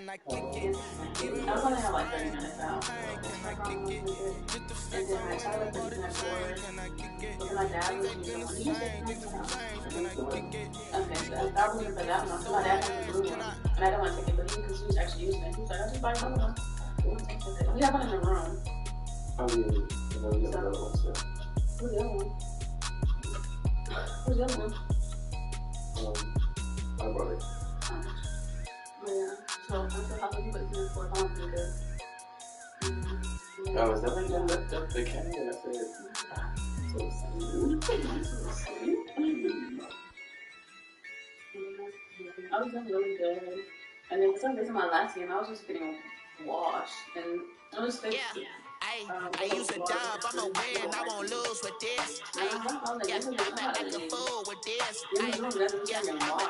Speaker 5: was gonna have like 30 minutes out. And then I started looking at board. And my dad was using one. Okay, so I was looking for that one. So my dad had the blue one. And I didn't want to take it, but he was actually using it. He's like, I'll just buy another one. We have one in the room.
Speaker 1: Oh, yeah. You know, you got another one, so.
Speaker 5: Who's the other one? Who's the other one?
Speaker 1: My brother.
Speaker 5: Yeah. So I'm so happy you put me for home because.
Speaker 1: I was definitely gonna lift up the can and I said, so sweet.
Speaker 5: I was doing really good. And then for some reason my last game I was just getting washed and I was fixed.
Speaker 8: I use a dub, I'ma win, I won't lose with this. I'ma act a fool with this. I'ma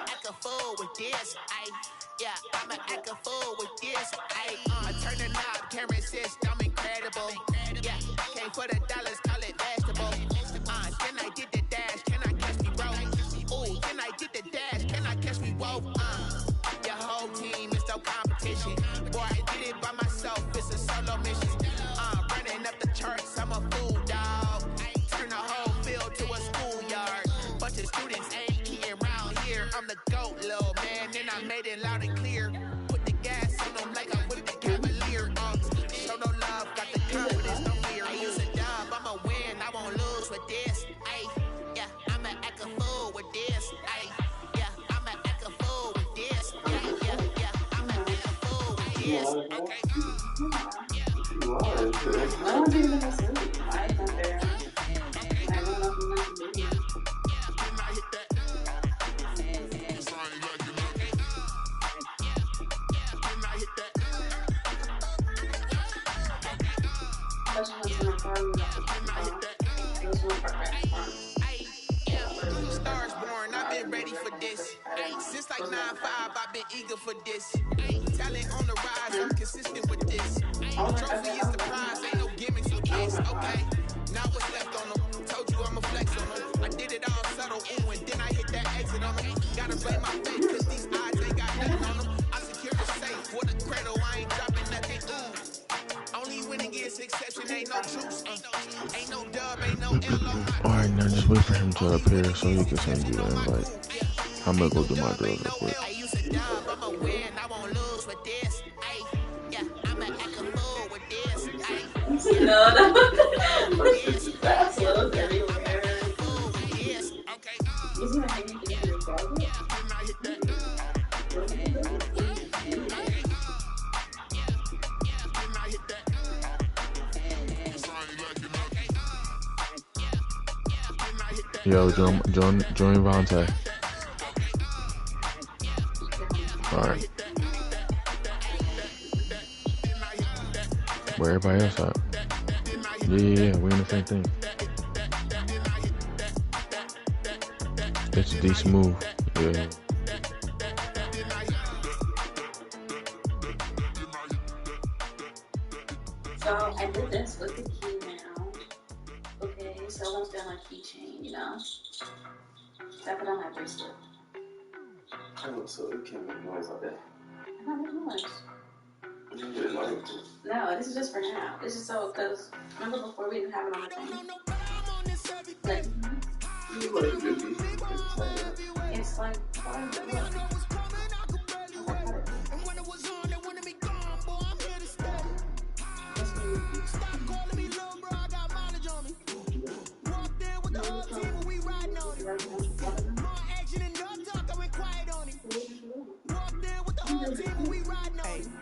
Speaker 8: act a fool with this. I'ma act a fool with this. I turn the knob, camera system incredible. Came for the dollars, call it vegetable. Then I did the dash, can I catch me roll? Ooh, then I did the dash, can I catch me roll? Your whole team is no competition. Boy, I did it by myself, it's a solo mission. Running up the charts, I'm a fool, dog. Turn the whole field to a schoolyard. Bunch of students ain't here around here. I'm the GOAT, little man, and I made it like
Speaker 5: No one's even asleep. Why is that there? I don't know who wants to be.
Speaker 8: Stars born, I've been ready for this. Since like 9-5, I've been eager for this. Talent on the rise, I'm consistent with this. Trophy is the prize, ain't no gimmicks with this. Okay, now what's left on them? Told you I'ma flex on them. I did it all subtle, ooh, and then I hit that exit on them. Gotta blame my face, cause these odds ain't got nothing on them. I secure the safe for the cradle, I ain't dropping nothing, ooh. Only when it gets exception, ain't no truce. Ain't no dub, ain't no L.
Speaker 9: Alright, now just wait for him to appear so he can send you the invite. I'm gonna go do my drills real quick.
Speaker 8: I used to dub, I'ma win, I won't lose with this. Yeah, I'ma act a fool with this.
Speaker 5: No. That's a little dirty. Is he even hanging in your closet?
Speaker 9: Yo, join Vontae. Alright. Where everybody else at? Yeah, we in the same thing. It's D Smooth. Yeah.
Speaker 5: So I did this with the key now. Okay, so I want to do my keychain, you know? So I put on my bracelet.
Speaker 1: Oh, so it can't make noise all day.
Speaker 5: I don't make noise.
Speaker 1: You can get noise.
Speaker 5: No, this is just for now. This is so, because remember before we didn't have it on the thing? Like,
Speaker 1: You like it, baby.
Speaker 5: it's like,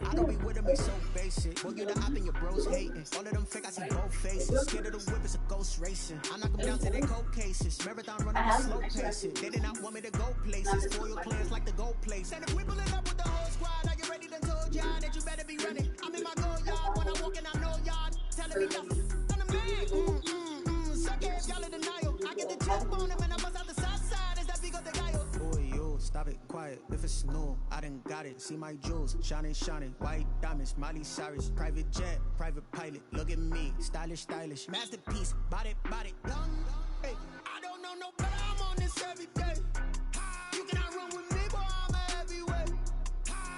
Speaker 8: I don't be with me so basic. Boy, you the op and your bros hating. All of them fake, I see both faces. Scared of the whip, it's a ghost racing. I knock them down to their cold cases. Marathon running with slow pacing. They did not want me to go places. Foil players like the go place. And if we pulling up with the whole squad, are you ready to told y'all that you better be running? I'm in my go yard when I'm walking, I know y'all telling me nothing. I'm the man, suck it, y'all in denial. I get the chip on him and I bust out the south side. Is that big of the guy? Boy, yo, stop it, quiet. If it's new, I done got it. See my jewels, shining, shining. White diamonds, Miley Cyrus. Private jet, private pilot. Look at me, stylish, stylish. Masterpiece, body, body, done. Hey, I don't know no better. I'm on this every day. You cannot run with me, boy, I'm a heavyweight.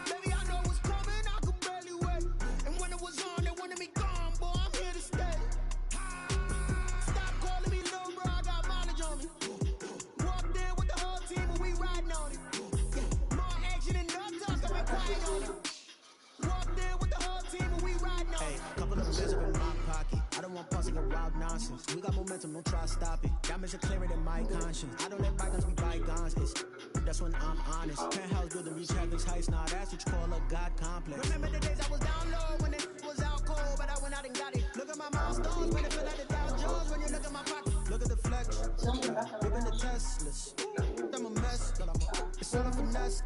Speaker 8: Baby, I know what's coming, I could barely wait. And when it was on, they wanted me gone, boy, I'm here to stay. Stop calling me little bro, I got mileage on me. Walked in with the whole team, and we riding on it. More action and no talk, I'm quiet on it. Walked in with the whole team, and we riding on it. Hey, couple of bills up in my pocket. I don't want pussy to wild nonsense. We got momentum, don't try to stop it. Diamonds are clearer than my conscience. I don't let bygones be bygones. That's when I'm honest. Penthouse building, reach heaven's heights. Now that's what you call a God complex. Remember the days I was down low when it was out cold, but I went out and got it. Look at my milestones, when it feel like the Dow Jones. When you look at my pocket, look at the flex. Living the Teslas. I'm a mess, it's all a finesse.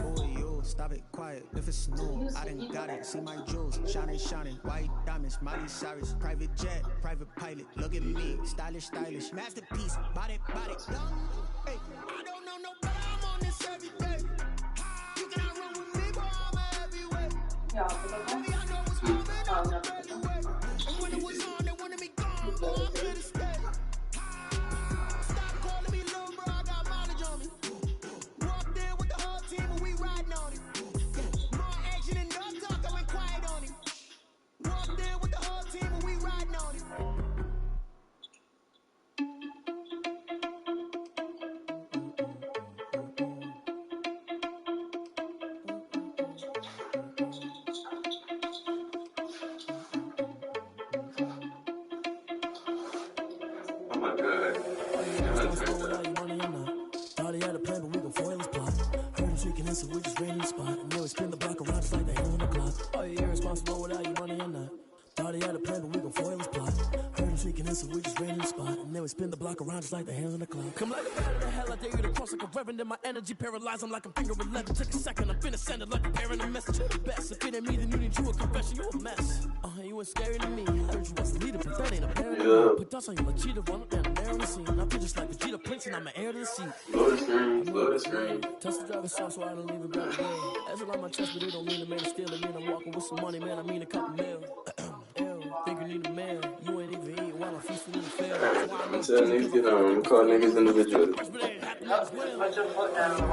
Speaker 8: Boy, yo, stop it, quiet. If it's new, I done got it. See my jewels, shining, shining. White diamonds, Miley Cyrus. Private jet, private pilot. Look at me, stylish, stylish. Masterpiece, body, body. Hey, I don't know no better. I'm on this every day. You cannot run with me, boy, I'm a heavyweight. Baby, I know what's coming, I could barely wait. And when it was on, they wanted me gone, boy, I'm here to stay. Stop calling me little bro, I got mileage on me. Walked in with the whole team, and we riding on it. More action and no talk, I went quiet on it. Walked in with the whole team, and we riding on it.
Speaker 1: Oh my god.
Speaker 10: Thought he had a plan, but we gon' foil his plot. Heard him tweaking in, so we just ran in the spot. And they always spin the block around just like they own the clock. Are you irresponsible without your money or not? Thought he had a plan. we just ran in the spot. And then we spin the block around just like the hands on the clock. Come like a bat of the hell, I dare you to cross like a reverend. And my energy paralyzed, I'm like a finger 11. Take a second, I'm finna send it like a parent a message. You're the best, if it ain't me, then you need you a confession. You a mess. You ain't scary to me. I heard you was the leader, but that ain't apparent. Yeah. Put dots on you like cheetah, run up down the air on the scene. I feel just like Vegeta Prince, and I'm an heir to the seat.
Speaker 1: Blow the screen, blow the screen.
Speaker 10: Touch the driver's side so I don't leave it back again. As it on my chest, but it don't mean a man to steal. It mean I'm walking with some money, man. I mean a couple mil. Think you need a man. You ain't even eat while I'm feasting in the field.
Speaker 1: I'm telling niggas, get on. Call niggas individually.
Speaker 5: Put your foot down.